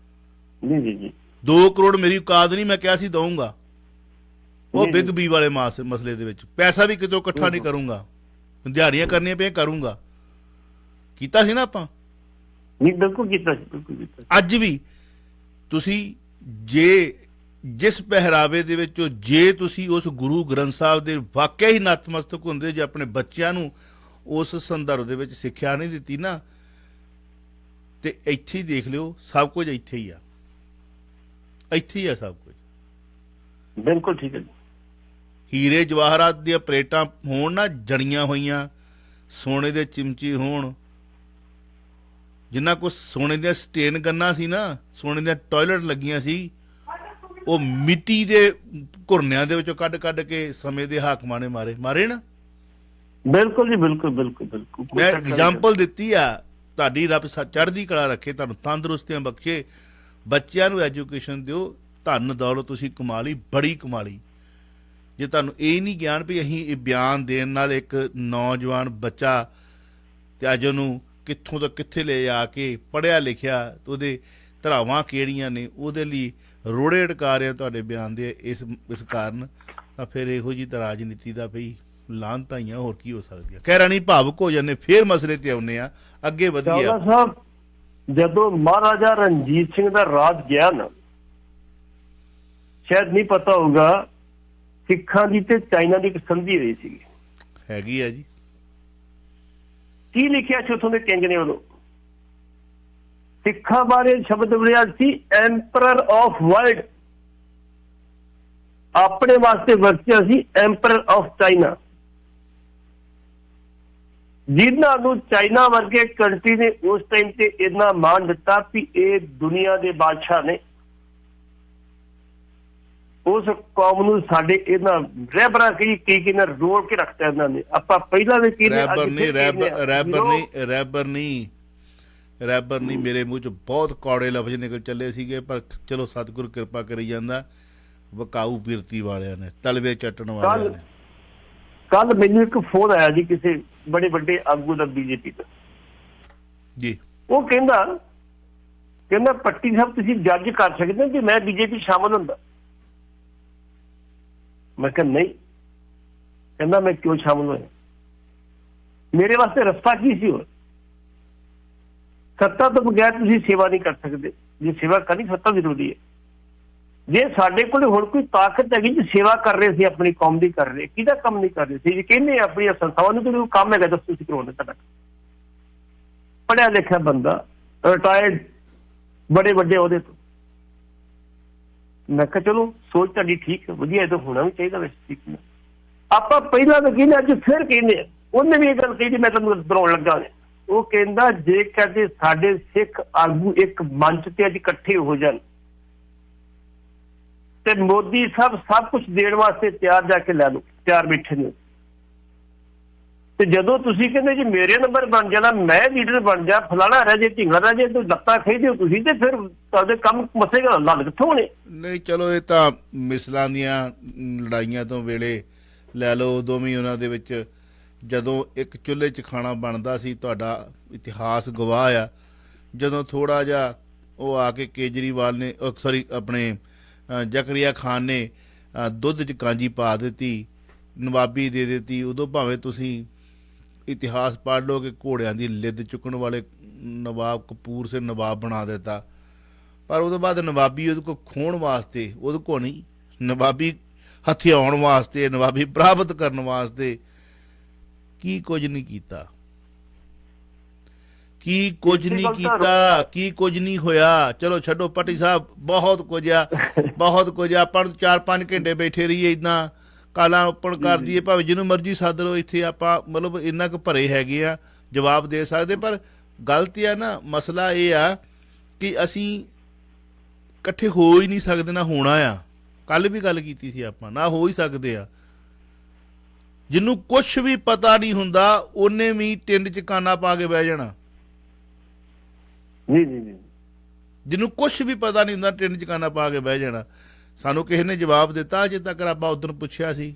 ਜੀ ਜੀ ਜੀ। 2 ਕਰੋੜ ਮੇਰੀ ਔਕਾਤ ਨਹੀਂ, ਮੈਂ ਕਿਹਾ ਸੀ ਦਊਂਗਾ। ਉਹ ਬਿਗ ਬੀ ਵਾਲੇ ਮਸਲੇ ਦੇ ਵਿੱਚ ਪੈਸਾ ਵੀ ਕਿਤੋਂ ਇਕੱਠਾ ਨਹੀਂ ਕਰੂੰਗਾ, ਦਿਹਾੜੀਆਂ ਕਰਨੀਆਂ ਪਈਆਂ ਕਰੂੰਗਾ, ਕੀਤਾ ਸੀ ਨਾ ਆਪਾਂ। ਨਹੀਂ, ਬਿਲਕੁਲ ਕੀਤਾ ਸੀ, ਬਿਲਕੁਲ ਕੀਤਾ। ਅੱਜ ਵੀ ਤੁਸੀਂ ਜਿਸ ਪਹਿਰਾਵੇ ਦੇ ਵਿੱਚ, ਜੇ ਤੁਸੀਂ ਉਸ ਗੁਰੂ ਗ੍ਰੰਥ ਸਾਹਿਬ ਦੇ ਵਾਕਿਆ ਹੀ ਨਤਮਸਤਕ ਹੁੰਦੇ, ਜੇ ਆਪਣੇ ਬੱਚਿਆਂ ਨੂੰ ਉਸ ਸੰਦਰਭ ਦੇ ਵਿੱਚ ਸਿੱਖਿਆ ਨਹੀਂ ਦਿੱਤੀ ਨਾ, ਤੇ ਇੱਥੇ ਹੀ ਦੇਖ ਲਿਓ, ਸਭ ਕੁਝ ਇੱਥੇ ਹੀ ਆ, ਇੱਥੇ ਹੀ ਆ ਸਭ ਕੁਝ। ਬਿਲਕੁਲ ਠੀਕ ਹੈ। ਹੀਰੇ ਜਵਾਹਰਾਤ ਦੀਆਂ ਪਲੇਟਾਂ ਹੋਣ ਨਾ ਜੜੀਆਂ ਹੋਈਆਂ, ਸੋਨੇ ਦੇ ਚਿਮਚੇ ਹੋਣ, ਜਿੰਨਾ ਕੁ ਸੋਨੇ ਦੀਆਂ ਸਟੇਨ ਗੰਨਾਂ ਸੀ ਨਾ, ਸੋਨੇ ਦੀਆਂ ਟਾਇਲਟ ਲੱਗੀਆਂ ਸੀ, ਉਹ ਮਿੱਟੀ ਦੇ ਘੁਰਨਿਆਂ ਦੇ ਵਿੱਚੋਂ ਕੱਢ ਕੇ ਸਮੇਂ ਦੇ ਹਾਕਮਾਂ ਨੇ ਮਾਰੇ ਨਾ। ਬਿਲਕੁਲ ਜੀ, ਬਿਲਕੁਲ ਬਿਲਕੁਲ ਬਿਲਕੁਲ। ਮੈਂ ਐਗਜ਼ਾਮਪਲ ਦਿੱਤੀ ਆ। ਤੁਹਾਡੀ ਰੱਬ ਚੜ੍ਹਦੀ ਕਲਾ ਰੱਖੇ, ਤੁਹਾਨੂੰ ਤੰਦਰੁਸਤੀਆਂ ਬਖਸ਼ੇ, ਬੱਚਿਆਂ ਨੂੰ ਐਜੂਕੇਸ਼ਨ ਦਿਓ, ਧਨ ਦੌਲਤ ਤੁਸੀਂ ਕਮਾ ਲਈ, ਬੜੀ ਕਮਾ ਲਈ। ਜੇ ਤੁਹਾਨੂੰ ਇਹ ਨਹੀਂ ਗਿਆਨ ਵੀ ਅਸੀਂ ਇਹ ਬਿਆਨ ਦੇਣ ਨਾਲ ਇੱਕ ਨੌਜਵਾਨ ਬੱਚਾ ਤੇ ਅੱਜ ਉਹਨੂੰ ਕਿੱਥੋਂ ਤੋਂ ਕਿੱਥੇ ਲੈ ਜਾ ਕੇ ਪੜ੍ਹਿਆ ਲਿਖਿਆ, ਤੇ ਉਹਦੇ ਧਰਾਵਾਂ ਕਿਹੜੀਆਂ ਨੇ, ਉਹਦੇ ਲਈ ਰੋੜੇ ਅਟਕਾ ਰਹੇ ਤੁਹਾਡੇ ਬਿਆਨ ਦੇ ਇਸ ਕਾਰਨ, ਤਾਂ ਫਿਰ ਇਹੋ ਜਿਹੀ ਤਾਂ ਰਾਜਨੀਤੀ ਦਾ ਬਈ ਲਾਹਨਤਾਂ ਹੀ ਆ, ਹੋਰ ਕੀ ਹੋ ਸਕਦੀ ਆ। ਕਹਿ ਰਾਣੀ ਭਾਵੁਕ ਹੋ ਜਾਂਦੇ, ਫੇਰ ਮਸਲੇ ਤੇ ਆਉਂਦੇ ਆ, ਅੱਗੇ ਵਧੀਏ। ਸਾਹਿਬ, ਜਦੋਂ ਮਹਾਰਾਜਾ ਰਣਜੀਤ ਸਿੰਘ ਦਾ ਰਾਜ ਗਿਆ ਨਾ, ਸ਼ਾਇਦ ਨਹੀਂ ਪਤਾ ਹੋਊਗਾ, ਸਿੱਖਾਂ ਦੀ ਤੇ ਚਾਈਨਾ ਦੀ ਇੱਕ ਸੰਧੀ ਹੋਈ ਸੀ। ਹੈਗੀ ਆ ਜੀ। ਕੀ ਲਿਖਿਆ ਸੀ ਉੱਥੋਂ ਦੇ ਕਿੰਗ ਨੇ ਉਦੋਂ? ਸਿੱਖਾਂ ਬਾਰੇ ਸ਼ਬਦ ਬੋਲਿਆ ਸੀ ਐਂਪਰਰ ਆਫ ਵਰਲਡ, ਆਪਣੇ ਵਾਸਤੇ ਵਰਤਿਆ ਸੀ ਐਂਪਰਰ ਆਫ ਚਾਈਨਾ। ਜਿਨ੍ਹਾਂ ਨੂੰ ਚਾਈਨਾ ਵਰਗੇ ਕੰਟਰੀ ਨੇ ਉਸ ਟਾਈਮ ਤੇ ਇੰਨਾ ਮਾਣ ਦਿੱਤਾ ਵੀ ਇਹ ਦੁਨੀਆ ਦੇ ਬਾਦਸ਼ਾਹ ਨੇ, ਉਸ ਕੌਮ ਨੂੰ ਸਾਡੇ ਇਹਨਾਂ ਰਹਿਬਰਾਂ ਕੀ ਨਾ ਰੋੜ ਕੇ ਰੱਖਤਾ ਇਹਨਾਂ ਨੇ। ਆਪਾਂ ਪਹਿਲਾਂ ਵੀ ਰੈਬਰ ਨਹੀਂ, ਮੇਰੇ ਮੂੰਹ ਚ ਬਹੁਤ ਕੌੜੇ ਲਫ਼ਜ਼ ਨਿਕਲ ਚੱਲੇ ਸੀਗੇ, ਪਰ ਚਲੋ ਸਤਿਗੁਰ ਕਿਰਪਾ ਕਰੀ ਜਾਂਦਾ। ਵਿਕਾਊ ਬਿਰਤੀ ਵਾਲਿਆਂ ਨੇ, ਤਲਵੇ ਚੱਟਣ ਵਾਲਿਆਂ ਨੇ। ਕੱਲ ਮੈਨੂੰ ਇੱਕ ਫੋਨ ਆਇਆ ਜੀ ਕਿਸੇ ਬੜੇ ਵੱਡੇ ਆਗੂ ਦਾ ਬੀਜੇਪੀ ਦਾ ਜੀ। ਉਹ ਕਹਿੰਦਾ ਪੱਟੀ ਸਾਹਿਬ ਤੁਸੀਂ ਜੱਜ ਕਰ ਸਕਦੇ ਹੋ ਕਿ ਮੈਂ ਬੀਜੇਪੀ ਸ਼ਾਮਲ ਹੁੰਦਾ। ਮੈਂ ਕਿਹਾ ਨਹੀਂ। ਕਹਿੰਦਾ ਮੈਂ ਕਿਉਂ ਸ਼ਾਮਲ ਹੋਇਆ? ਮੇਰੇ ਵਾਸਤੇ ਰਸਤਾ ਕੀ ਸੀ? ਹੋਰ ਸੱਤਾ ਤੋਂ ਬਗੈਰ ਤੁਸੀਂ ਸੇਵਾ ਨਹੀਂ ਕਰ ਸਕਦੇ। ਜੇ ਸੇਵਾ ਕਰਨੀ ਸੱਤਾ ਜ਼ਰੂਰੀ ਹੈ। ਜੇ ਸਾਡੇ ਕੋਲ ਹੁਣ ਕੋਈ ਤਾਕਤ ਹੈਗੀ ਜੀ ਸੇਵਾ ਕਰ ਰਹੇ ਸੀ ਆਪਣੀ ਕੌਮ ਦੀ ਕਰ ਰਹੇ, ਕਿਹਦਾ ਕੰਮ ਨਹੀਂ ਕਰ ਰਹੇ ਸੀ? ਜੇ ਕਹਿੰਦੇ ਆਪਣੀਆਂ ਸੰਸਥਾਵਾਂ ਨੂੰ ਕੋਈ ਕੰਮ ਹੈਗਾ ਦੱਸੋ ਤੁਸੀਂ ਕਰਾਉਣਾ। ਤੁਹਾਡਾ ਪੜ੍ਹਿਆ ਲਿਖਿਆ ਬੰਦਾ, ਰਿਟਾਇਰਡ, ਬੜੇ ਵੱਡੇ ਉਹਦੇ ਤੋਂ। ਮੈਂ ਕਿਹਾ ਚਲੋ ਸੋਚ ਤੁਹਾਡੀ ਠੀਕ ਹੈ, ਵਧੀਆ, ਇਹ ਤਾਂ ਹੋਣਾ ਵੀ ਚਾਹੀਦਾ ਵੈਸੇ। ਠੀਕ ਹੈ, ਆਪਾਂ ਪਹਿਲਾਂ ਤਾਂ ਕਹਿੰਦੇ, ਅੱਜ ਫਿਰ ਕਹਿੰਦੇ। ਉਹਨੇ ਵੀ ਇਹ ਗੱਲ ਕਹੀ, ਮੈਂ ਤੁਹਾਨੂੰ ਦੁਹਰਾਉਣ ਲੱਗਾ। ਉਹ ਕਹਿੰਦਾ ਜੇ ਕਦੇ ਸਾਡੇ ਸਿੱਖ ਆਗੂ ਇੱਕ ਮੰਚ ਤੇ ਅੱਜ ਇਕੱਠੇ ਹੋ ਜਾਣ ਤੇ ਮੋਦੀ ਸਾਹਿਬ ਸਭ ਕੁਝ ਦੇਣ ਵਾਸਤੇ ਤਿਆਰ, ਜਾ ਕੇ ਲੈ ਲਓ, ਤਿਆਰ ਬੈਠੇ ਨੇ। ਤੇ ਜਦੋਂ ਤੁਸੀਂ ਕਹਿੰਦੇ ਜੀ ਮੇਰੇ ਨੰਬਰ ਬਣ ਜਾਣਾ, ਮੈਂ ਲੀਡਰ ਬਣ ਜਾ, ਫਲਾਣਾ ਰਹਿ ਜੇ, ਢਿੰਗੜਾ ਰਹਿ ਜੇ, ਤੂੰ ਲੱਤਾਂ ਖੇਡਦੇ ਹੋ ਤੁਸੀਂ, ਤੇ ਫਿਰ ਤੁਹਾਡੇ ਕੰਮ ਮਸੇਗਾ ਲੱਗ ਕਿੱਥੋਂ ਹੋਣੇ? ਨਹੀਂ ਚਲੋ, ਇਹ ਤਾਂ ਮਿਸਲਾਂ ਦੀਆਂ ਲੜਾਈਆਂ ਤੋਂ ਵੇਲੇ ਲੈ ਲਓ। ਉਦੋਂ ਵੀ ਉਹਨਾਂ ਦੇ ਵਿੱਚ ਜਦੋਂ ਇੱਕ ਚੁੱਲ੍ਹੇ 'ਚ ਖਾਣਾ ਬਣਦਾ ਸੀ, ਤੁਹਾਡਾ ਇਤਿਹਾਸ ਗਵਾਹ ਆ। ਜਦੋਂ ਥੋੜ੍ਹਾ ਜਿਹਾ ਉਹ ਆ ਕੇ ਕੇਜਰੀਵਾਲ ਨੇ, ਸੌਰੀ ਆਪਣੇ ਜ਼ਕਰੀਆ ਖਾਨ ਨੇ ਦੁੱਧ 'ਚ ਕਾਂਜੀ ਪਾ ਦਿੱਤੀ, ਨਵਾਬੀ ਦੇ ਦਿੱਤੀ, ਉਦੋਂ ਭਾਵੇਂ ਤੁਸੀਂ ਇਤਿਹਾਸ ਪੜ੍ਹ ਲਓ ਕਿ ਘੋੜਿਆਂ ਦੀ ਲਿੱਦ ਚੁੱਕਣ ਵਾਲੇ ਨਵਾਬ ਕਪੂਰ ਸਿੰਘ ਨਵਾਬ ਬਣਾ ਦਿੱਤਾ। ਪਰ ਉਹਦੇ ਬਾਅਦ ਨਵਾਬੀ ਉਹਦੇ ਕੋਲ ਖੋਹਣ ਵਾਸਤੇ, ਉਹਦੇ ਕੋਲ ਨਹੀਂ, ਨਵਾਬੀ ਹਥਿਆਉਣ ਵਾਸਤੇ, ਨਵਾਬੀ ਪ੍ਰਾਪਤ ਕਰਨ ਵਾਸਤੇ ਕੀ ਕੁਝ ਨਹੀਂ ਕੀਤਾ, ਕੀ ਕੁਝ ਨਹੀਂ ਕੀਤਾ, ਕੀ ਕੁਝ ਨਹੀਂ ਹੋਇਆ। ਚਲੋ ਛੱਡੋ ਪੱਟੀ ਸਾਹਿਬ, ਬਹੁਤ ਕੁਝ ਆ, ਬਹੁਤ ਕੁਝ ਆ। ਆਪਾਂ 4-5 ਘੰਟੇ ਬੈਠੇ ਰਹੀਏ ਇੱਦਾਂ ਕਾਲਾਂ ਓਪਨ ਕਰ ਦਈਏ, ਭਾਵੇਂ ਜਿਹਨੂੰ ਮਰਜ਼ੀ ਸੱਦ ਲਓ। ਇੱਥੇ ਆਪਾਂ ਮਤਲਬ ਇੰਨਾ ਕੁ ਭਰੇ ਹੈਗੇ ਆ, ਜਵਾਬ ਦੇ ਸਕਦੇ। ਪਰ ਗਲਤ ਆ ਨਾ, ਮਸਲਾ ਇਹ ਆ ਕਿ ਅਸੀਂ ਇਕੱਠੇ ਹੋ ਹੀ ਨਹੀਂ ਸਕਦੇ, ਨਾ ਹੋਣਾ ਆ। ਕੱਲ ਵੀ ਗੱਲ ਕੀਤੀ ਸੀ ਆਪਾਂ, ਨਾ ਹੋ ਹੀ ਸਕਦੇ ਆ। ਜਿਹਨੂੰ ਕੁਛ ਵੀ ਪਤਾ ਨਹੀਂ ਹੁੰਦਾ ਉਹਨੇ ਵੀ ਟਿੰਡ 'ਚ ਕਾਨਾ ਪਾ ਕੇ ਬਹਿ ਜਾਣਾ। ਜੀ ਜੀ ਜੀ, ਜਿਹਨੂੰ ਕੁਛ ਵੀ ਪਤਾ ਨਹੀਂ ਹੁੰਦਾ ਟਿੰਡ 'ਚ ਕਾਨਾ ਪਾ ਕੇ ਬਹਿ ਜਾਣਾ। ਸਾਨੂੰ ਕਿਸੇ ਨੇ ਜਵਾਬ ਦਿੱਤਾ, ਅਜੇ ਤੱਕ ਆਪਾਂ ਉਦੋਂ ਪੁੱਛਿਆ ਸੀ,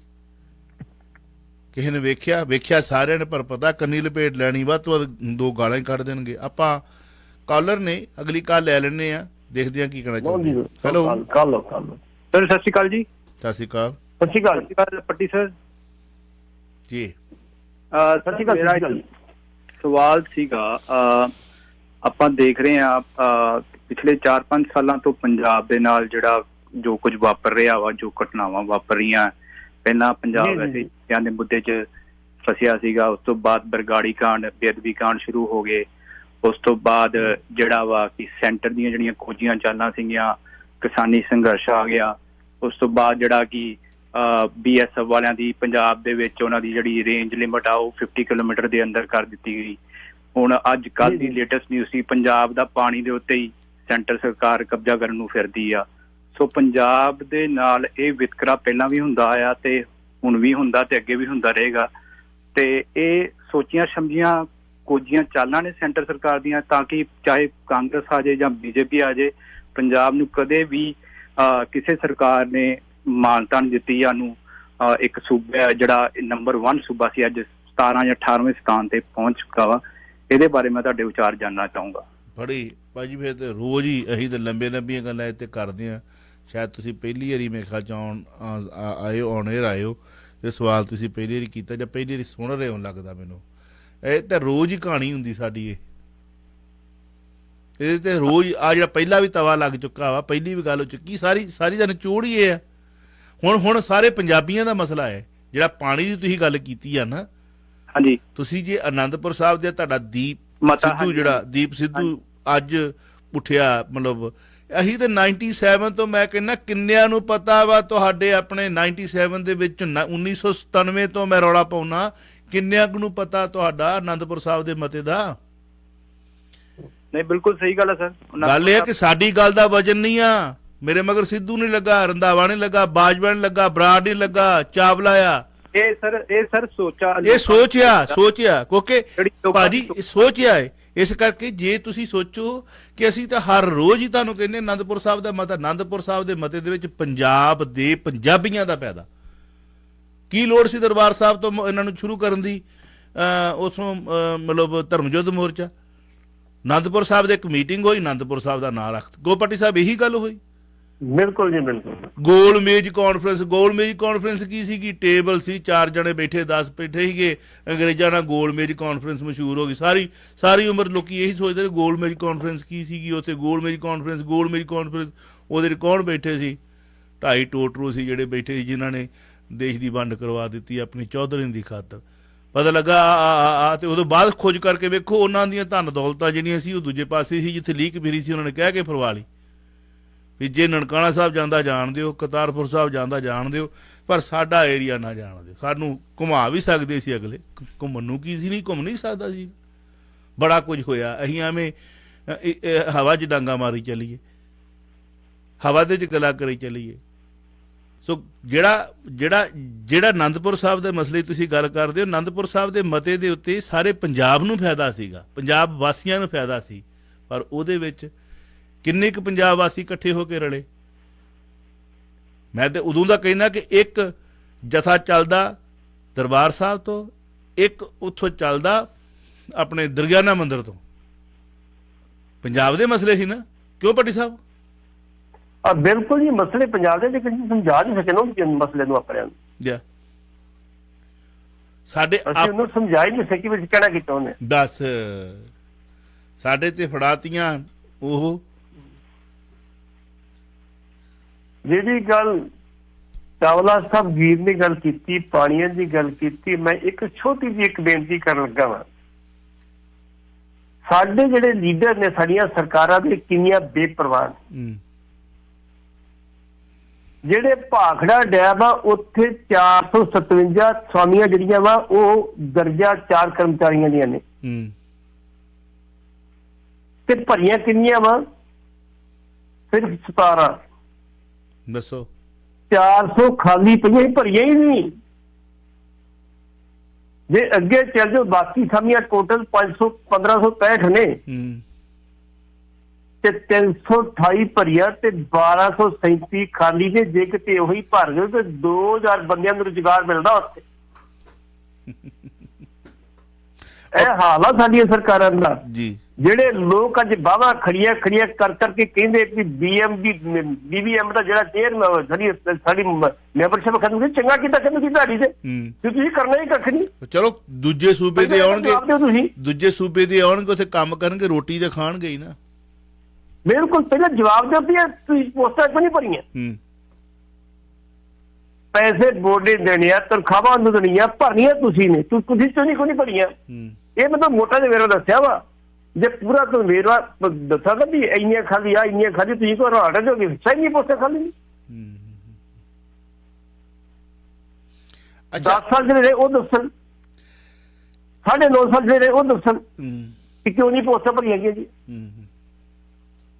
ਕਿਸੇ ਨੇ ਵੇਖਿਆ ਸਾਰਿਆਂ ਨੇ, ਪਰ ਪਤਾ ਕੰਨੀ ਲਪੇਟ ਲੈਣੀ, ਵੱਧ ਤੋਂ ਵੱਧ 2 ਗਾਲਾਂ ਹੀ ਕੱਢ ਦੇਣਗੇ। ਆਪਾਂ ਕਾਲਰ ਨੇ, ਅਗਲੀ ਕਾਲ ਲੈ ਲੈਣੇ ਆ, ਦੇਖਦੇ ਆ ਕੀ ਕਹਿਣਾ ਚਾਹੁੰਦੇ। ਹੈਲੋ ਸਰ, ਸਤਿ ਸ਼੍ਰੀ ਅਕਾਲ ਜੀ। ਸਤਿ ਸ਼੍ਰੀ ਅਕਾਲ। ਸਤਿ ਸ਼੍ਰੀ ਅਕਾਲ ਪੱਟੀ ਸਰ ਜੀ। ਸਤਿ ਸ਼੍ਰੀ ਅਕਾਲ। ਮੇਰਾ ਸਵਾਲ ਸੀਗਾ, ਆਪਾਂ ਦੇਖ ਰਹੇ ਆ ਪਿਛਲੇ 4-5 ਸਾਲਾਂ ਤੋਂ ਪੰਜਾਬ ਦੇ ਨਾਲ ਜਿਹੜਾ ਜੋ ਕੁਝ ਵਾਪਰ ਰਿਹਾ ਵਾ, ਜੋ ਘਟਨਾਵਾਂ ਵਾਪਰ ਰਹੀਆਂ। ਪਹਿਲਾਂ ਪੰਜਾਬ ਵੈਸੇ ਦੇ ਮੁੱਦੇ 'ਚ ਫਸਿਆ ਸੀਗਾ, ਉਸ ਤੋਂ ਬਾਅਦ ਬਰਗਾੜੀ ਕਾਂਡ, ਬੇਅਦਬੀ ਕਾਂਡ ਸ਼ੁਰੂ ਹੋ ਗਏ। ਉਸ ਤੋਂ ਬਾਅਦ ਜਿਹੜਾ ਵਾ ਕਿ ਸੈਂਟਰ ਦੀਆਂ ਜਿਹੜੀਆਂ ਖੋਜੀਆਂ ਚਾਲਾਂ ਸੀਗੀਆਂ, ਕਿਸਾਨੀ ਸੰਘਰਸ਼ ਆ ਗਿਆ। ਉਸ ਤੋਂ ਬਾਅਦ ਜਿਹੜਾ ਕਿ BSF ਵਾਲਿਆਂ ਦੀ ਪੰਜਾਬ ਦੇ ਵਿੱਚ ਉਹਨਾਂ ਦੀ ਜਿਹੜੀ ਰੇਂਜ ਲਿਮਟ ਆ ਉਹ 50 ਕਿਲੋਮੀਟਰ ਦੇ ਅੰਦਰ ਕਰ ਦਿੱਤੀ ਗਈ। ਹੁਣ ਅੱਜ ਕੱਲ੍ਹ ਦੀ ਲੇਟੈਸਟ ਨਿਊਜ਼ ਸੀ, ਪੰਜਾਬ ਦਾ ਪਾਣੀ ਦੇ ਉੱਤੇ ਹੀ ਸੈਂਟਰ ਸਰਕਾਰ ਕਬਜ਼ਾ ਕਰਨ ਨੂੰ ਫਿਰਦੀ ਆ। ਸੋ ਪੰਜਾਬ ਦੇ ਨਾਲ ਇਹ ਵਿਤਕਰਾ ਪਹਿਲਾਂ ਵੀ ਹੁੰਦਾ ਆਇਆ ਤੇ ਹੁਣ ਵੀ ਹੁੰਦਾ ਤੇ ਅੱਗੇ ਵੀ ਹੁੰਦਾ ਰਹੇਗਾ। ਤੇ ਇਹ ਸੋਚੀਆਂ ਸਮਝੀਆਂ ਕੋਝੀਆਂ ਚਾਲਾਂ ਨੇ ਸੈਂਟਰ ਸਰਕਾਰ ਦੀਆਂ, ਤਾਂ ਕਿ ਚਾਹੇ ਕਾਂਗਰਸ ਆ ਜਾਏ ਜਾਂ BJP ਆ ਜਾਏ, ਪੰਜਾਬ ਨੂੰ ਕਦੇ ਵੀ ਕਿਸੇ ਸਰਕਾਰ ਨੇ ਮਾਨਤਾ ਨਹੀਂ ਦਿੱਤੀ। ਸਾਨੂੰ ਇੱਕ ਸੂਬਾ ਜਿਹੜਾ ਨੰਬਰ 1 ਸੂਬਾ ਸੀ, ਅੱਜ 17 ਜਾਂ 18ਵੇਂ ਸਥਾਨ ਤੇ ਪਹੁੰਚ ਚੁੱਕਾ ਵਾ। ਇਹਦੇ ਬਾਰੇ ਮੈਂ ਤੁਹਾਡੇ ਵਿਚਾਰ ਜਾਣਨਾ ਚਾਹੂੰਗਾ। ਬੜੀ ਭਾਜੀ, ਫਿਰ ਤੇ ਰੋਜ਼ ਹੀ ਅਸੀਂ ਤਾਂ ਲੰਬੀਆਂ ਗੱਲਾਂ ਇੱਥੇ ਕਰਦੇ ਹਾਂ। ਸ਼ਾਇਦ ਤੁਸੀਂ ਪਹਿਲੀ ਵਾਰੀ ਮੇਰੇ ਖਿਆਲ 'ਚ ਆਉਣ ਆਏ ਹੋ, ਇਹ ਸਵਾਲ ਤੁਸੀਂ ਪਹਿਲੀ ਵਾਰੀ ਕੀਤਾ ਜਾਂ ਪਹਿਲੀ ਵਾਰੀ ਸੁਣ ਰਹੇ ਹੋ ਲੱਗਦਾ ਮੈਨੂੰ। ਇਹ ਤਾਂ ਰੋਜ਼ ਹੀ ਕਹਾਣੀ ਹੁੰਦੀ ਸਾਡੀ। ਇਹਦੇ ਤੇ ਰੋਜ਼ ਆ ਜਿਹੜਾ ਪਹਿਲਾਂ ਵੀ ਤਵਾ ਲੱਗ ਚੁੱਕਾ ਵਾ, ਪਹਿਲੀ ਵੀ ਗੱਲ ਹੋ ਚੁੱਕੀ, ਸਾਰੀ ਦਾ ਨਿਚੋੜ ਹੀ ਇਹ ਆ। ਹੁਣ ਸਾਰੇ ਪੰਜਾਬੀਆਂ ਦਾ ਮਸਲਾ ਹੈ। ਜਿਹੜਾ ਪਾਣੀ ਦੀ ਤੁਸੀਂ ਗੱਲ ਕੀਤੀ ਆ ਨਾ, ਹਾਂਜੀ, ਤੁਸੀਂ ਜੇ ਅਨੰਦਪੁਰ ਸਾਹਿਬ ਦੇ ਤੁਹਾਡਾ ਦੀਪ ਸਿੱਧੂ ਅੱਜ ਉੱਠਿਆ, ਮਤਲਬ ਅਸੀਂ ਤੇ 97 ਤੋਂ, ਮੈਂ ਕਹਿੰਦਾ ਕਿੰਨਿਆਂ ਨੂੰ ਪਤਾ ਵਾ ਤੁਹਾਡੇ ਆਪਣੇ 97 ਦੇ ਵਿੱਚ 1997 ਤੋਂ ਮੈਂ ਰੌਲਾ ਪਾਉਣਾ, ਕਿੰਨਿਆਂ ਨੂੰ ਪਤਾ ਤੁਹਾਡਾ ਅਨੰਦਪੁਰ ਸਾਹਿਬ ਦੇ ਮਤੇ ਦਾ? ਨਹੀਂ, ਬਿਲਕੁਲ ਸਹੀ ਗੱਲ ਹੈ ਸਰ। ਗੱਲ ਇਹ ਹੈ ਕਿ ਸਾਡੀ ਗੱਲ ਦਾ ਵਜਨ ਨਹੀਂ ਆ। ਮੇਰੇ ਮਗਰ ਸਿੱਧੂ ਨਹੀਂ ਲੱਗਾ, ਰੰਧਾਵਾ ਨਹੀਂ ਲੱਗਾ, ਬਾਜਵਾ ਨਹੀਂ ਲੱਗਾ, ਬਰਾੜ ਨਹੀਂ ਲੱਗਾ, ਚਾਵਲਾ ਆ। ਇਹ ਸਰ ਸੋਚਿਆ ਕਿਉਂਕਿ ਭਾਜੀ ਸੋਚਿਆ ਹੈ। ਇਸ ਕਰਕੇ ਜੇ ਤੁਸੀਂ ਸੋਚੋ ਕਿ ਅਸੀਂ ਤਾਂ ਹਰ ਰੋਜ਼ ਹੀ ਤੁਹਾਨੂੰ ਕਹਿੰਦੇ ਅਨੰਦਪੁਰ ਸਾਹਿਬ ਦਾ ਮਤਾ, ਅਨੰਦਪੁਰ ਸਾਹਿਬ ਦੇ ਮਤੇ ਦੇ ਵਿੱਚ ਪੰਜਾਬ ਦੇ ਪੰਜਾਬੀਆਂ ਦਾ ਪੈਦਾ, ਕੀ ਲੋੜ ਸੀ ਦਰਬਾਰ ਸਾਹਿਬ ਤੋਂ ਇਹਨਾਂ ਨੂੰ ਸ਼ੁਰੂ ਕਰਨ ਦੀ, ਉਸੋਂ ਮਤਲਬ ਧਰਮਯੁੱਧ ਮੋਰਚਾ। ਆਨੰਦਪੁਰ ਸਾਹਿਬ ਦੇ ਇੱਕ ਮੀਟਿੰਗ ਹੋਈ, ਆਨੰਦਪੁਰ ਸਾਹਿਬ ਦਾ ਨਾਂ ਰੱਖ ਗੋਪਾਟੀ ਸਾਹਿਬ, ਇਹੀ ਗੱਲ ਹੋਈ। ਬਿਲਕੁਲ ਜੀ ਬਿਲਕੁਲ। ਗੋਲ ਮੇਜ਼ ਕਾਨਫਰੰਸ ਕੀ ਸੀਗੀ? ਟੇਬਲ ਸੀ, 4 ਜਣੇ ਬੈਠੇ, 10 ਬੈਠੇ ਸੀਗੇ। ਅੰਗਰੇਜ਼ਾਂ ਨਾਲ ਗੋਲ ਮੇਜ਼ ਕਾਨਫਰੰਸ ਮਸ਼ਹੂਰ ਹੋ ਗਈ। ਸਾਰੀ ਉਮਰ ਲੋਕੀ ਇਹੀ ਸੋਚਦੇ ਨੇ ਗੋਲ ਮੇਜ਼ ਕਾਨਫਰੰਸ ਕੀ ਸੀਗੀ। ਉੱਥੇ ਗੋਲ ਮੇਜ਼ ਕਾਨਫਰੰਸ ਉਹਦੇ 'ਚ ਕੌਣ ਬੈਠੇ ਸੀ? 2.5 ਟੋਟਰੂ ਸੀ ਜਿਹੜੇ ਬੈਠੇ ਸੀ, ਜਿਨ੍ਹਾਂ ਨੇ ਦੇਸ਼ ਦੀ ਵੰਡ ਕਰਵਾ ਦਿੱਤੀ ਆਪਣੀ ਚੌਧਰੀ ਦੀ ਖਾਤਰ। ਪਤਾ ਲੱਗਾ ਤੇ ਉਦੋਂ ਬਾਅਦ ਖੋਜ ਕਰਕੇ ਵੇਖੋ ਉਹਨਾਂ ਦੀਆਂ ਧਨ ਦੌਲਤਾਂ ਜਿਹੜੀਆਂ ਸੀ ਉਹ ਦੂਜੇ ਪਾਸੇ ਸੀ, ਜਿੱਥੇ ਲੀਕ ਮਿਲੀ ਸੀ ਉਹਨਾਂ ਨੇ ਕਹਿ ਕੇ ਫਰਵਾ ਲਈ ਵੀ ਜੇ ਨਨਕਾਣਾ ਸਾਹਿਬ ਜਾਂਦਾ ਜਾਣ ਦਿਓ, ਕਰਤਾਰਪੁਰ ਸਾਹਿਬ ਜਾਂਦਾ ਜਾਣ ਦਿਓ, ਪਰ ਸਾਡਾ ਏਰੀਆ ਨਾ ਜਾਣ ਦਿਓ। ਸਾਨੂੰ ਘੁਮਾ ਵੀ ਸਕਦੇ ਸੀ ਅਗਲੇ, ਘੁੰਮਣ ਨੂੰ ਕੀ ਸੀ, ਨਹੀਂ ਘੁੰਮ ਨਹੀਂ ਸਕਦਾ ਸੀ। ਬੜਾ ਕੁਝ ਹੋਇਆ। ਅਸੀਂ ਐਵੇਂ ਹਵਾ 'ਚ ਡਾਂਗਾ ਮਾਰੀ ਚੱਲੀਏ, ਹਵਾ ਦੇ 'ਚ ਗਲਾ ਕਰੀ ਚੱਲੀਏ। ਸੋ ਜਿਹੜਾ ਆਨੰਦਪੁਰ ਸਾਹਿਬ ਦੇ ਮਸਲੇ ਦੀ ਤੁਸੀਂ ਗੱਲ ਕਰਦੇ ਹੋ, ਆਨੰਦਪੁਰ ਸਾਹਿਬ ਦੇ ਮਤੇ ਦੇ ਉੱਤੇ ਸਾਰੇ ਪੰਜਾਬ ਨੂੰ ਫਾਇਦਾ ਸੀਗਾ, ਪੰਜਾਬ ਵਾਸੀਆਂ ਨੂੰ ਫਾਇਦਾ ਸੀ, ਪਰ ਉਹਦੇ ਵਿੱਚ ਕਿੰਨੇ ਕੁ ਪੰਜਾਬ ਵਾਸੀ ਇਕੱਠੇ ਹੋ ਕੇ ਰਲੇ? ਮੈਂ ਤੇ ਉਦੋਂ ਦਾ ਕਹਿਣਾ ਕਿ ਇੱਕ ਜਥਾ ਚੱਲਦਾ ਦਰਬਾਰ ਸਾਹਿਬ ਤੋਂ, ਇੱਕ ਉੱਥੋਂ ਚੱਲਦਾ ਆਪਣੇ ਦਰਗਿਆਨਾ ਮੰਦਿਰ ਤੋਂ। ਪੰਜਾਬ ਦੇ ਮਸਲੇ ਸੀ ਨਾ, ਕਿਉਂ ਭੱਟੀ ਸਾਹਿਬ? ਬਿਲਕੁਲ ਜੀ, ਮਸਲੇ ਪੰਜਾਬ ਦੇ, ਲੇਕਿਨ ਸਮਝਾ ਨਹੀਂ ਸਕੇ ਨਾ ਮਸਲੇ ਨੂੰ ਆਪਣੇ ਨੂੰ। ਸਾਡੇ ਉਹਨੂੰ ਸਮਝਾ ਹੀ ਨਹੀਂ ਸਕੀ ਵੀ ਕਹਿਣਾ ਕੀ ਚਾਹੁੰਦੇ। ਦੱਸ ਸਾਡੇ ਤੇ ਫੜਾਤੀਆਂ ਉਹ ਜਿਹੜੀ ਗੱਲ ਚਾਵਲਾ ਸਾਹਿਬ ਵੀਰ ਨੇ ਗੱਲ ਕੀਤੀ, ਪਾਣੀਆਂ ਦੀ ਗੱਲ ਕੀਤੀ, ਮੈਂ ਇੱਕ ਛੋਟੀ ਜਿਹੀ ਇੱਕ ਬੇਨਤੀ ਕਰਨ ਲੱਗਾ ਵਾਂ। ਸਾਡੇ ਜਿਹੜੇ ਲੀਡਰ ਨੇ, ਸਾਡੀਆਂ ਸਰਕਾਰਾਂ ਦੇ ਕਿੰਨੀਆਂ ਬੇਪਰਵਾਹ ਨੇ। ਜਿਹੜੇ ਭਾਖੜਾ ਡੈਮ ਆ ਉੱਥੇ 457 ਸਵਾਮੀਆਂ ਜਿਹੜੀਆਂ ਵਾ ਉਹ ਦਰਜਾ 4 ਕਰਮਚਾਰੀਆਂ ਦੀਆਂ ਨੇ, ਤੇ ਭਰੀਆਂ ਕਿੰਨੀਆਂ ਵਾ? ਸਿਰਫ 17। ਦੱਸੋ। 400 ਖਾਲੀ ਪਈਆਂ, ਭਰੀਆਂ ਹੀ ਨਹੀਂ। ਜੇ ਅੱਗੇ ਚੱਲ ਜਾਓ, ਬਾਕੀ ਸਾਮੀਆਂ ਟੋਟਲ 1565 ਨੇ, ਤੇ 328 ਭਰੀਆਂ ਤੇ 1237 ਖਾਲੀ ਨੇ। ਜੇ ਕਿਤੇ ਉਹੀ ਭਰ ਗਏ ਤੇ 2000 ਬੰਦਿਆਂ ਨੂੰ ਰੁਜ਼ਗਾਰ ਮਿਲਦਾ ਉੱਥੇ। ਇਹ ਹਾਲ ਆ ਸਾਡੀਆਂ ਸਰਕਾਰਾਂ ਦਾ ਜੀ। ਜਿਹੜੇ ਲੋਕ ਅੱਜ ਬਾਹਾਂ ਖੜੀਆਂ ਕਰ ਕਰਕੇ ਕਹਿੰਦੇ ਕਿ BBM ਦਾ ਜਿਹੜਾ ਚੇਅਰਮੈਨ ਸਾਡੀ ਮੈਂਬਰਸ਼ਿਪ ਖਤਮ ਕੀਤੀ, ਚੰਗਾ ਕੀਤਾ ਖਤਮ ਕੀਤੀ ਤੁਹਾਡੀ ਤੇ, ਤੁਸੀਂ ਕਰਨਾ ਹੀ ਕੱਖ ਨਹੀਂ। ਚਲੋ ਦੂਜੇ ਸੂਬੇ ਦੇ ਆਉਣਗੇ ਉੱਥੇ ਕੰਮ ਕਰਨਗੇ, ਰੋਟੀ ਤੇ ਖਾਣਗੇ ਹੀ ਨਾ। ਬਿਲਕੁਲ, ਪਹਿਲਾਂ ਜਵਾਬ ਦਿਓ ਵੀ ਤੁਸੀਂ ਪੋਸਟਾਂ ਕਿਉਂ ਨਹੀਂ ਭਰੀਆਂ? ਪੈਸੇ ਬੋਰਡੇ ਦੇਣੇ ਆ, ਤਨਖਾਹਾਂ ਨੂੰ ਦੇਣੀਆਂ, ਭਰਨੀਆਂ ਤੁਸੀਂ ਨੇ, ਤੁਸੀਂ ਕਿਉਂ ਨਹੀਂ ਭਰੀਆਂ? ਇਹ ਮਤਲਬ ਮੋਟਾ ਜਿਹਾ ਵੇਰਵਾ ਦੱਸਿਆ ਵਾ। ਜੇ ਪੂਰਾ ਤੁਸੀਂ ਵੇਰਵਾ ਦੱਸਾਂਗਾ ਵੀ ਇੰਨੀਆਂ ਖਾਲੀ ਆ, ਇੰਨੀਆਂ ਖਾਲੀ, ਤੁਸੀਂ ਕੋ ਹਟਾ ਦਿਓਗੇ, ਸਹੀ ਪੋਸਟਾਂ ਖਾਲੀ ਨਹੀਂ। 10 ਸਾਲ ਜਿਹੜੇ ਉਹ ਦੱਸਣ, 9.5 ਸਾਲ ਜਿਹੜੇ ਉਹ ਦੱਸਣ ਕਿ ਕਿਉਂ ਨਹੀਂ ਪੋਸਟਾਂ ਭਰੀਆਂ ਗਈਆਂ ਜੀ।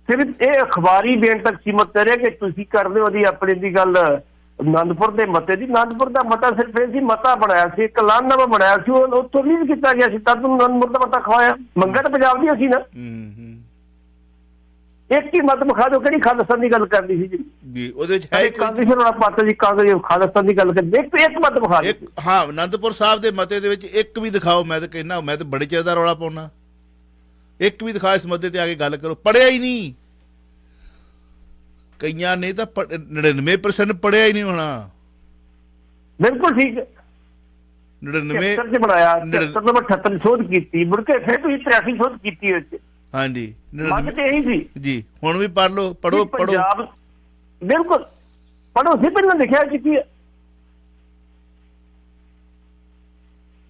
ਸਿਰਫ ਇਹ ਅਖਬਾਰੀ ਬੇਨ ਤੱਕ ਸੀਮਤ ਕਰਿਆ ਕਿ ਤੁਸੀਂ ਕਰਦੇ ਹੋ ਉਹਦੀ ਆਪਣੇ ਦੀ ਗੱਲ ਆਨੰਦਪੁਰ ਦੇ ਮਤੇ ਦੀ। ਆਨੰਦਪੁਰ ਦਾ ਮਤਾ ਸਿਰਫ ਇਹ ਸੀ, ਮਤਾ ਬਣਾਇਆ ਸੀ, ਇੱਕ ਐਲਾਨਨਾਮਾ ਬਣਾਇਆ ਸੀ, ਉਹ ਉੱਥੋਂ ਲੀਜ਼ ਕੀਤਾ ਗਿਆ ਸੀ, ਤਦ ਨੂੰ ਆਨੰਦਪੁਰ ਦਾ ਮਤਾ ਖਵਾਇਆ। ਮੰਗਾਂ ਤਾਂ ਪੰਜਾਬ ਦੀ ਸੀ ਨਾ। ਇੱਕ ਹੀ ਮਤ ਵਿਖਾ ਦਿਓ, ਕਿਹੜੀ ਖਾਲਿਸਤਾਨ ਦੀ ਗੱਲ ਕਰਦੀ ਸੀ ਜੀ? ਉਹਦੇ ਚ ਹੈ ਕਾਂਗਰਸ ਵਾਲਾ ਪਾਤਾ ਜੀ, ਕਾਂਗਰਸ ਖਾਲਿਸਤਾਨ ਦੀ ਗੱਲ ਕਰਦੇ, ਇੱਕ ਮਤ ਵਿਖਾ ਦਿਓ। ਹਾਂ, ਆਨੰਦਪੁਰ ਸਾਹਿਬ ਦੇ ਮਤੇ ਦੇ ਵਿੱਚ ਇੱਕ ਵੀ ਦਿਖਾਓ। ਮੈਂ ਤਾਂ ਕਹਿਣਾ, ਮੈਂ ਤਾਂ ਬੜੇ ਚਿਰ ਦਾ ਰੌਲਾ ਪਾਉਣਾ, ਇੱਕ ਵੀ ਦਿਖਾ, ਇਸ ਮੁੱਦੇ ਤੇ ਆ ਕੇ ਗੱਲ ਕਰੋ। ਪੜਿਆ ਹੀ ਨਹੀਂ, ਕਈਆਂ ਨੇ ਤਾਂ 99% ਪੜਿਆ ਹੀ ਨਹੀਂ ਹੋਣਾ। ਬਿਲਕੁਲ ਠੀਕ। 99 ਬਣਾਇਆ, 78 ਸੋਧ ਕੀਤੀ, ਮੁੜ ਕੇ ਫਿਰ ਤੁਸੀਂ 83 ਸੋਧ ਕੀਤੀ। ਹਾਂਜੀ, ਮੰਗ ਤੇ ਇਹੀ ਸੀ ਜੀ। ਹੁਣ ਵੀ ਪੜ੍ਹ ਲਓ, ਪੜੋ। ਬਿਲਕੁਲ ਪੜੋ, ਸੀ ਪਹਿਲਾਂ ਲਿਖਿਆ ਕੀ ਹੈ।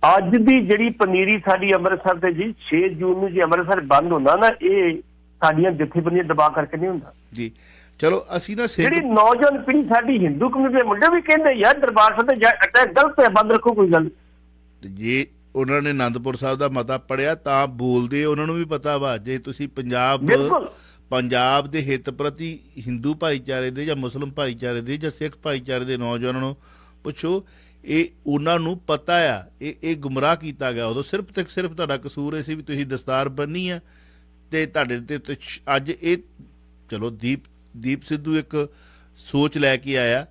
ਅੱਜ ਦੀ ਜਿਹੜੀ ਪਨੀਰੀ ਸਾਡੀ ਅੰਮ੍ਰਿਤਸਰ ਦੇ ਜੀ 6 ਜੂਨ ਨੂੰ ਜੇ ਅੰਮ੍ਰਿਤਸਰ ਬੰਦ ਹੁੰਦਾ ਨਾ, ਇਹ ਸਾਡੀਆਂ ਜਥੇਬੰਦੀਆਂ ਦਬਾ ਕਰਕੇ ਨਹੀਂ ਹੁੰਦਾ ਜੀ। ਚਲੋ ਅਸੀਂ ਨਾ ਜਿਹੜੀ ਨੌਜਵਾਨ ਪੀੜ੍ਹੀ ਸਾਡੀ ਹਿੰਦੂ ਕਮਿਊਨਿਟੀ ਦੇ ਮੁੰਡੇ ਵੀ ਕਹਿੰਦੇ ਯਾਰ ਦਰਬਾਰ ਸਾਹਿਬ ਤੇ ਅਟੈਕ ਗਲਤ ਹੈ, ਬੰਦ ਰੱਖੋ, ਕੋਈ ਗੱਲ। ਜੇ ਉਹਨਾਂ ਨੇ ਆਨੰਦਪੁਰ ਸਾਹਿਬ ਦਾ ਮਤਾ ਪੜਿਆ ਤਾਂ ਬੋਲਦੇ, ਉਹਨਾਂ ਨੂੰ ਵੀ ਪਤਾ ਵਾ। ਜੇ ਤੁਸੀਂ ਪੰਜਾਬ ਦੇ ਹਿੱਤ ਪ੍ਰਤੀ ਹਿੰਦੂ ਭਾਈਚਾਰੇ ਦੇ ਜਾਂ ਮੁਸਲਿਮ ਭਾਈਚਾਰੇ ਦੇ ਜਾਂ ਸਿੱਖ ਭਾਈਚਾਰੇ ਦੇ ਨੌਜਵਾਨਾਂ ਨੂੰ ਪੁੱਛੋ, ਇਹ ਉਹਨਾਂ ਨੂੰ ਪਤਾ ਆ। ਇਹ ਗੁੰਮਰਾਹ ਕੀਤਾ ਗਿਆ ਉਦੋਂ। ਸਿਰਫ ਤੇ ਸਿਰਫ ਤੁਹਾਡਾ ਕਸੂਰ ਇਹ ਸੀ ਵੀ ਤੁਸੀਂ ਦਸਤਾਰ ਬੰਨੀ ਆ ਤੇ ਤੁਹਾਡੇ ਤੇ ਅੱਜ ਇਹ ਚਲੋ ਦੀਪ ਸਿੱਧੂ ਇੱਕ ਸੋਚ ਲੈ ਕੇ ਆਇਆ,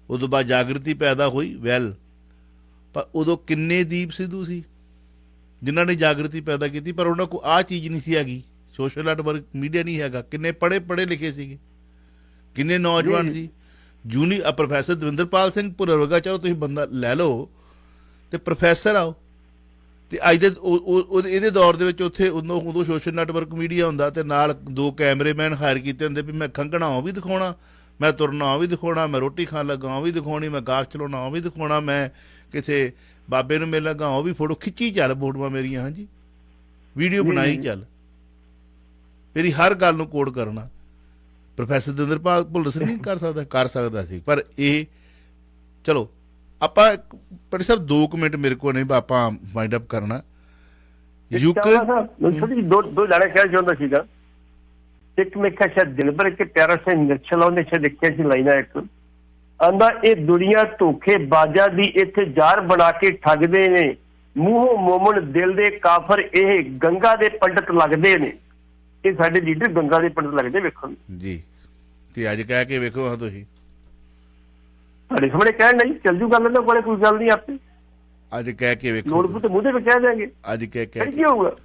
ਉਦੋਂ ਬਾਅਦ ਜਾਗਰਤੀ ਪੈਦਾ ਹੋਈ। ਵੈਲ ਪਰ ਉਦੋਂ ਕਿੰਨੇ ਦੀਪ ਸਿੱਧੂ ਸੀ ਜਿਨ੍ਹਾਂ ਨੇ ਜਾਗਰਤੀ ਪੈਦਾ ਕੀਤੀ, ਪਰ ਉਹਨਾਂ ਕੋਲ ਆਹ ਚੀਜ਼ ਨਹੀਂ ਸੀ ਹੈਗੀ, ਸੋਸ਼ਲ ਨੈਟਵਰਕ ਮੀਡੀਆ ਨਹੀਂ ਹੈਗਾ। ਕਿੰਨੇ ਪੜ੍ਹੇ ਲਿਖੇ ਸੀਗੇ, ਕਿੰਨੇ ਨੌਜਵਾਨ ਸੀ। ਪ੍ਰੋਫੈਸਰ ਦਵਿੰਦਰਪਾਲ ਸਿੰਘ ਭੁੱਲਰ ਵਰਗਾ ਚਾਹੋ ਤੁਸੀਂ ਬੰਦਾ ਲੈ ਲਓ ਤੇ ਪ੍ਰੋਫੈਸਰ ਆਓ, ਤੇ ਅੱਜ ਦੇ ਇਹਦੇ ਦੌਰ ਦੇ ਵਿੱਚ ਉੱਥੇ ਉਦੋਂ ਸੋਸ਼ਲ ਨੈਟਵਰਕ ਮੀਡੀਆ ਹੁੰਦਾ ਤੇ ਨਾਲ 2 ਕੈਮਰੇਮੈਨ ਹਾਇਰ ਕੀਤੇ ਹੁੰਦੇ ਵੀ ਮੈਂ ਖੰਘਣਾ ਉਹ ਵੀ ਦਿਖਾਉਣਾ, ਮੈਂ ਤੁਰਨਾ ਉਹ ਵੀ ਦਿਖਾਉਣਾ, ਮੈਂ ਰੋਟੀ ਖਾਣ ਲੱਗਾ ਉਹ ਵੀ ਦਿਖਾਉਣੀ, ਮੈਂ ਗਾਸ਼ ਚਲਾਉਣਾ ਉਹ ਵੀ ਦਿਖਾਉਣਾ, ਮੈਂ ਕਿਸੇ ਬਾਬੇ ਨੂੰ ਮਿਲ ਲੱਗਾ ਉਹ ਵੀ ਫੋਟੋ ਖਿੱਚੀ ਚੱਲ ਫੋਟੋਆਂ ਮੇਰੀਆਂ, ਹਾਂਜੀ ਵੀਡੀਓ ਬਣਾਈ ਚੱਲ, ਮੇਰੀ ਹਰ ਗੱਲ ਨੂੰ ਕੋਡ ਕਰਨਾ। ਪ੍ਰੋਫੈਸਰ ਦਵਿੰਦਰਪਾਲ ਭੁੱਲਰ ਸਿੰਘ ਨਹੀਂ ਕਰ ਸਕਦਾ ਸੀ। ਪਰ ਇਹ ਚਲੋ ਆਪਾਂ ਪਟਿਆਲਾ ਸਾਹਿਬ 2 ਮਿੰਟ ਮੇਰੇ ਕੋਲ ਨਹੀਂ, ਆਪਾਂ ਵਾਈਂਡ ਅਪ ਕਰਨਾ। ਯੂਕਰੇਨ ਦੋ ਲੜੇ ਕਹਿ ਚਾਹੁੰਦਾ ਸੀਗਾ, ਇੱਕ ਮੈਂ ਕਿਹਾ ਸ਼ਾਇਦ ਦਿਲਬਰ ਕੇ ਪਿਆਰਾ ਸਿੰਘ ਨਿਰਛਲ ਉਹਨੇ ਸ਼ਾਇਦ ਲਿਖਿਆ ਸੀ ਲਾਈਨਾਂ ਇੱਕ, ਆਂਦਾ ਇਹ ਦੁਨੀਆ ਧੋਖੇ ਬਾਜ਼ਾਂ ਦੀ ਇੱਥੇ ਜ਼ਾਰ ਬਣਾ ਕੇ ਠੱਗਦੇ ਨੇ, ਮੂੰਹੋਂ ਮੋਮਨ ਦਿਲ ਦੇ ਕਾਫਰ ਇਹ ਗੰਗਾ ਦੇ ਪੰਡਤ ਲੱਗਦੇ ਨੇ। ਇਹ ਸਾਡੇ ਲੀਡਰ ਗੰਗਾ ਦੇ ਪੰਡਤ ਲੱਗਦੇ ਵੇਖੋ ਜੀ, ਤੇ ਅੱਜ ਕਹਿ ਕੇ ਵੇਖੋ ਹਾਂ ਤੁਸੀਂ ਸਾਡੇ ਸਾਹਮਣੇ ਕਹਿਣ ਨਹੀਂ ਚੱਲ ਜੂ ਗੱਲ, ਇਹਨਾਂ ਕੋਲੇ ਕੋਈ ਗੱਲ ਨਹੀਂ, ਆਪੇ ਅੱਜ ਕਹਿ ਕੇ ਵੇਖੋ, ਲੋੜ ਤੇ ਮੂੰਹ ਤੇ ਕਹਿ ਦਿਆਂਗੇ, ਅੱਜ ਕਹਿ ਕੀ ਹੋਊਗਾ।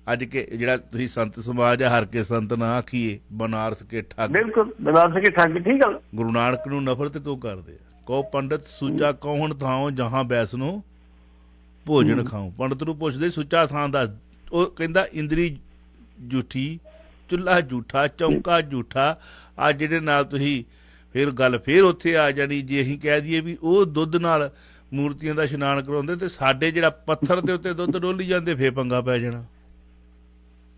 ਅੱਜ ਕੇ ਜਿਹੜਾ ਤੁਸੀਂ ਸੰਤ ਸਮਾਜ ਹਰ ਕੇ ਸੰਤ ਨਾ ਆਖੀਏ, ਬਨਾਰਸ ਕੇ ਠੱਗ, ਬਿਲਕੁਲ ਬਨਾਰਸ ਕੇ ਠੱਗ, ਠੀਕ ਗੱਲ। ਗੁਰੂ ਨਾਨਕ ਨੂੰ ਨਫ਼ਰਤ ਕਿਉਂ ਕਰਦੇ ਆ? ਕਹੋ ਪੰਡਤ ਸੁੱਚਾ ਕੌਣ ਥਾਂ ਜਹਾਂ ਬੈਸ ਨੂੰ ਭੋਜਨ ਖਾਓ। ਪੰਡਤ ਨੂੰ ਪੁੱਛਦੇ ਸੁੱਚਾ ਥਾਂ ਦਾ, ਉਹ ਕਹਿੰਦਾ ਇੰਦਰੀ ਝੂਠੀ, ਚੁੱਲ੍ਹਾ ਝੂਠਾ, ਚੌਂਕਾ ਝੂਠਾ। ਅੱਜ ਜਿਹੜੇ ਨਾਲ ਤੁਸੀਂ ਫਿਰ ਗੱਲ ਫਿਰ ਉੱਥੇ ਆ ਜਾਣੀ, ਜੇ ਅਸੀਂ ਕਹਿ ਦਈਏ ਵੀ ਉਹ ਦੁੱਧ ਨਾਲ ਮੂਰਤੀਆਂ ਦਾ ਇਸ਼ਨਾਨ ਕਰਾਉਂਦੇ ਤੇ ਸਾਡੇ ਜਿਹੜਾ ਪੱਥਰ ਦੇ ਉੱਤੇ ਦੁੱਧ ਡੋਲੀ ਜਾਂਦੇ, ਫੇਰ ਪੰਗਾ ਪੈ ਜਾਣਾ।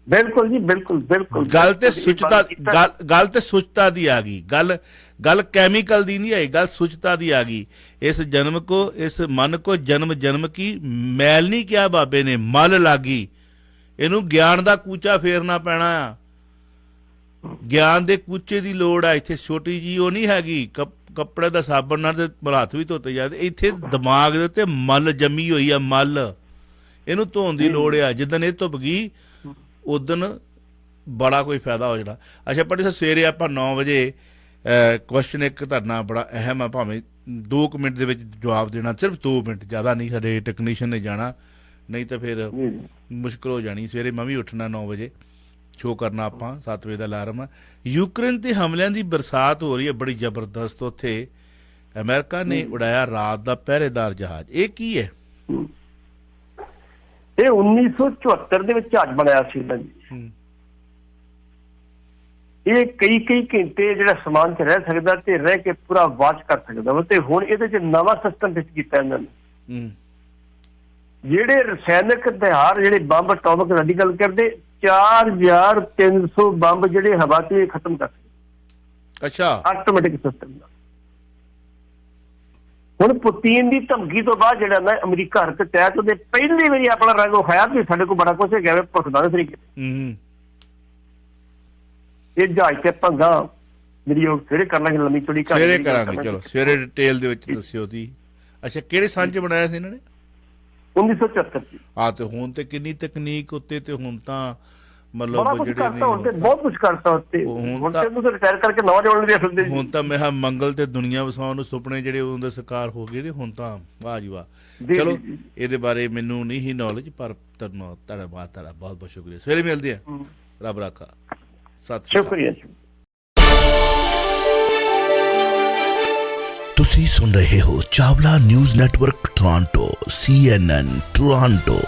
ਬਿਲਕੁਲ ਜੀ, ਬਿਲਕੁਲ ਬਿਲਕੁਲ। ਗੱਲ ਤੇ ਸੁੱਚਤਾ ਦੀ ਆ ਗਈ, ਗੱਲ ਕੈਮੀਕਲ ਦੀ ਨਹੀਂ ਆਈ, ਗੱਲ ਸੁੱਚਤਾ ਦੀ ਆ ਗਈ। ਇਸ ਜਨਮ ਕੋ ਇਸ ਮਨ ਕੋ ਜਨਮ ਕੀ ਮੈਲ ਨਹੀਂ ਕਿਹਾ ਬਾਬੇ ਨੇ, ਮਲ ਲਾਗੀ। ਇਹਨੂੰ ਗਿਆਨ ਦਾ ਕੂਚਾ ਫੇਰਨਾ ਪੈਣਾ ਆ, ਗਿਆਨ ਦੇ ਕੂਚੇ ਦੀ ਲੋੜ ਆ ਇੱਥੇ। ਛੋਟੀ ਜੀ ਉਹ ਨਹੀਂ ਹੈਗੀ ਕੱਪੜੇ ਦਾ ਸਾਬਣ ਨਾਲ ਤੇ ਹੱਥ ਵੀ ਧੋਤੇ ਜਾਂਦੇ, ਇੱਥੇ ਦਿਮਾਗ ਦੇ ਉੱਤੇ ਮਲ ਜੰਮੀ ਹੋਈ ਆ, ਮਲ। ਇਹਨੂੰ ਧੋਣ ਦੀ ਲੋੜ ਆ। ਜਿੱਦਣ ਇਹ ਧੁੱਪ ਗਈ ਉਦਣ ਬੜਾ ਕੋਈ ਫਾਇਦਾ ਹੋ ਜਾਣਾ। ਅੱਛਾ ਪਟਿਆਲਾ ਸਾਹਿਬ, ਸਵੇਰੇ ਆਪਾਂ 9 ਵਜੇ ਕੁਐਸਚਨ ਇੱਕ ਧਰਨਾ ਬੜਾ ਅਹਿਮ ਆ, ਭਾਵੇਂ 2 ਮਿੰਟ ਦੇ ਵਿੱਚ ਜਵਾਬ ਦੇਣਾ, ਸਿਰਫ 2 ਮਿੰਟ, ਜ਼ਿਆਦਾ ਨਹੀਂ। ਸਾਡੇ ਟੈਕਨੀਸ਼ੀਅਨ ਨੇ ਜਾਣਾ, ਨਹੀਂ ਤਾਂ ਫਿਰ ਮੁਸ਼ਕਿਲ ਹੋ ਜਾਣੀ। ਸਵੇਰੇ ਮੈਂ ਵੀ ਉੱਠਣਾ 9 ਵਜੇ, ਸ਼ੋਅ ਕਰਨਾ ਆਪਾਂ, 7 ਵਜੇ ਦਾ ਅਲਾਰਮ ਆ। ਯੂਕਰੇਨ ਤੇ ਹਮਲਿਆਂ ਦੀ ਬਰਸਾਤ ਹੋ ਰਹੀ ਹੈ ਬੜੀ ਜ਼ਬਰਦਸਤ। ਉੱਥੇ ਅਮਰੀਕਾ ਨੇ ਉਡਾਇਆ ਰਾਤ ਦਾ ਪਹਿਰੇਦਾਰ ਜਹਾਜ਼। ਇਹ ਕੀ ਹੈ? ਇਹ 1974 ਦੇ ਵਿੱਚ ਜਹਾਜ਼ ਬਣਾਇਆ ਸੀ ਇਹਨਾਂ ਜੀ। ਇਹ ਕਈ ਘੰਟੇ ਜਿਹੜਾ ਸਮਾਨ 'ਚ ਰਹਿ ਸਕਦਾ ਤੇ ਰਹਿ ਕੇ ਪੂਰਾ ਵਾਚ ਕਰ ਸਕਦਾ ਵਾ। ਤੇ ਹੁਣ ਇਹਦੇ 'ਚ ਨਵਾਂ ਸਿਸਟਮ ਫਿੱਟ ਕੀਤਾ ਇਹਨਾਂ ਨੇ, ਜਿਹੜੇ ਰਸਾਇਣਕ ਹਥਿਆਰ, ਜਿਹੜੇ ਬੰਬ ਐਟੋਮਿਕ ਰੈਡੀਕਲ ਕਰਦੇ, 4300 ਬੰਬ ਜਿਹੜੇ ਹਵਾ 'ਚ ਖਤਮ ਕਰ ਸਕਦੇ। ਅੱਛਾ, ਆਟੋਮੈਟਿਕ ਸਿਸਟਮ ਦਾ। ਹੁਣ ਪੁਤਿਨ ਦੀ ਧਮਕੀ ਤੋਂ ਬਾਅਦ ਜਿਹੜਾ ਨਾ ਅਮਰੀਕਾ ਹਰਕਤ ਤਹਿਤ ਉਹਦੇ ਪਹਿਲੀ ਵਾਰੀ ਆਪਣਾ ਰੰਗ ਵਿਖਾਇਆ ਵੀ ਸਾਡੇ ਕੋਲ ਬੜਾ ਕੁਛ ਹੈਗਾ, ਭੁੱਖਦਾ ਤਰੀਕੇ। ਇਹ ਜਹਾਜ਼ ਤੇ ਭੰਗਾ ਜਿਹੜੀ ਉਹ ਸਵੇਰੇ ਕਰ ਲਾਂਗੇ, ਲੰਮੀ ਚੌੜੀ ਸਵੇਰੇ ਕਰਾਂਗੇ। ਚਲੋ ਸਵੇਰੇ ਡਿਟੇਲ ਦੇ ਵਿੱਚ ਦੱਸਿਓ ਦੀ। ਅੱਛਾ, ਕਿਹੜੇ ਸਾਲ 'ਚ ਬਣਾਇਆ ਸੀ ਇਹਨਾਂ ਨੇ? 1974 ਆ। ਤੇ ਹੁਣ ਤੇ ਕਿੰਨੀ ਤਕਨੀਕ ਉੱਤੇ, ਤੇ ਹੁਣ ਤਾਂ ਮਤਲਬ ਜਿਹੜੇ ਬਹੁਤ ਕੁਝ ਕਰਤਾ ਉੱਤੇ। ਹੁਣ ਤੇ ਰਿਟਾਇਰ ਕਰਕੇ ਨੌਜਵਾਨ ਦੇ ਫਿਰਦੇ। ਹੁਣ ਤਾਂ ਮੈਂ ਮੰਗਲ ਤੇ ਦੁਨੀਆ ਵਸਾਉਣ ਨੂੰ ਸੁਪਨੇ ਜਿਹੜੇ ਉਹਦੇ ਸਾਕਾਰ ਹੋ ਗਏ ਨੇ ਹੁਣ ਤਾਂ। ਵਾਹ ਜੀ ਵਾਹ। ਚਲੋ ਇਹਦੇ ਬਾਰੇ ਮੈਨੂੰ ਨਹੀਂ ਹੀ ਨੌਲੇਜ, ਪਰ ਤੁਹਾਡਾ ਬਹੁਤ ਬਹੁਤ ਸ਼ੁਕਰੀਆ। ਸਵੇਰੇ ਮਿਲਦੇ ਆ, ਰੱਬ ਰਾਖਾ। ਸਤਿ ਸ਼੍ਰੀ ਅਕਾਲ। ਸ਼ੁਕਰੀਆ। ਤੁਸੀਂ ਸੁਣ ਰਹੇ ਹੋ Chawla news network Toronto, CNN Toronto.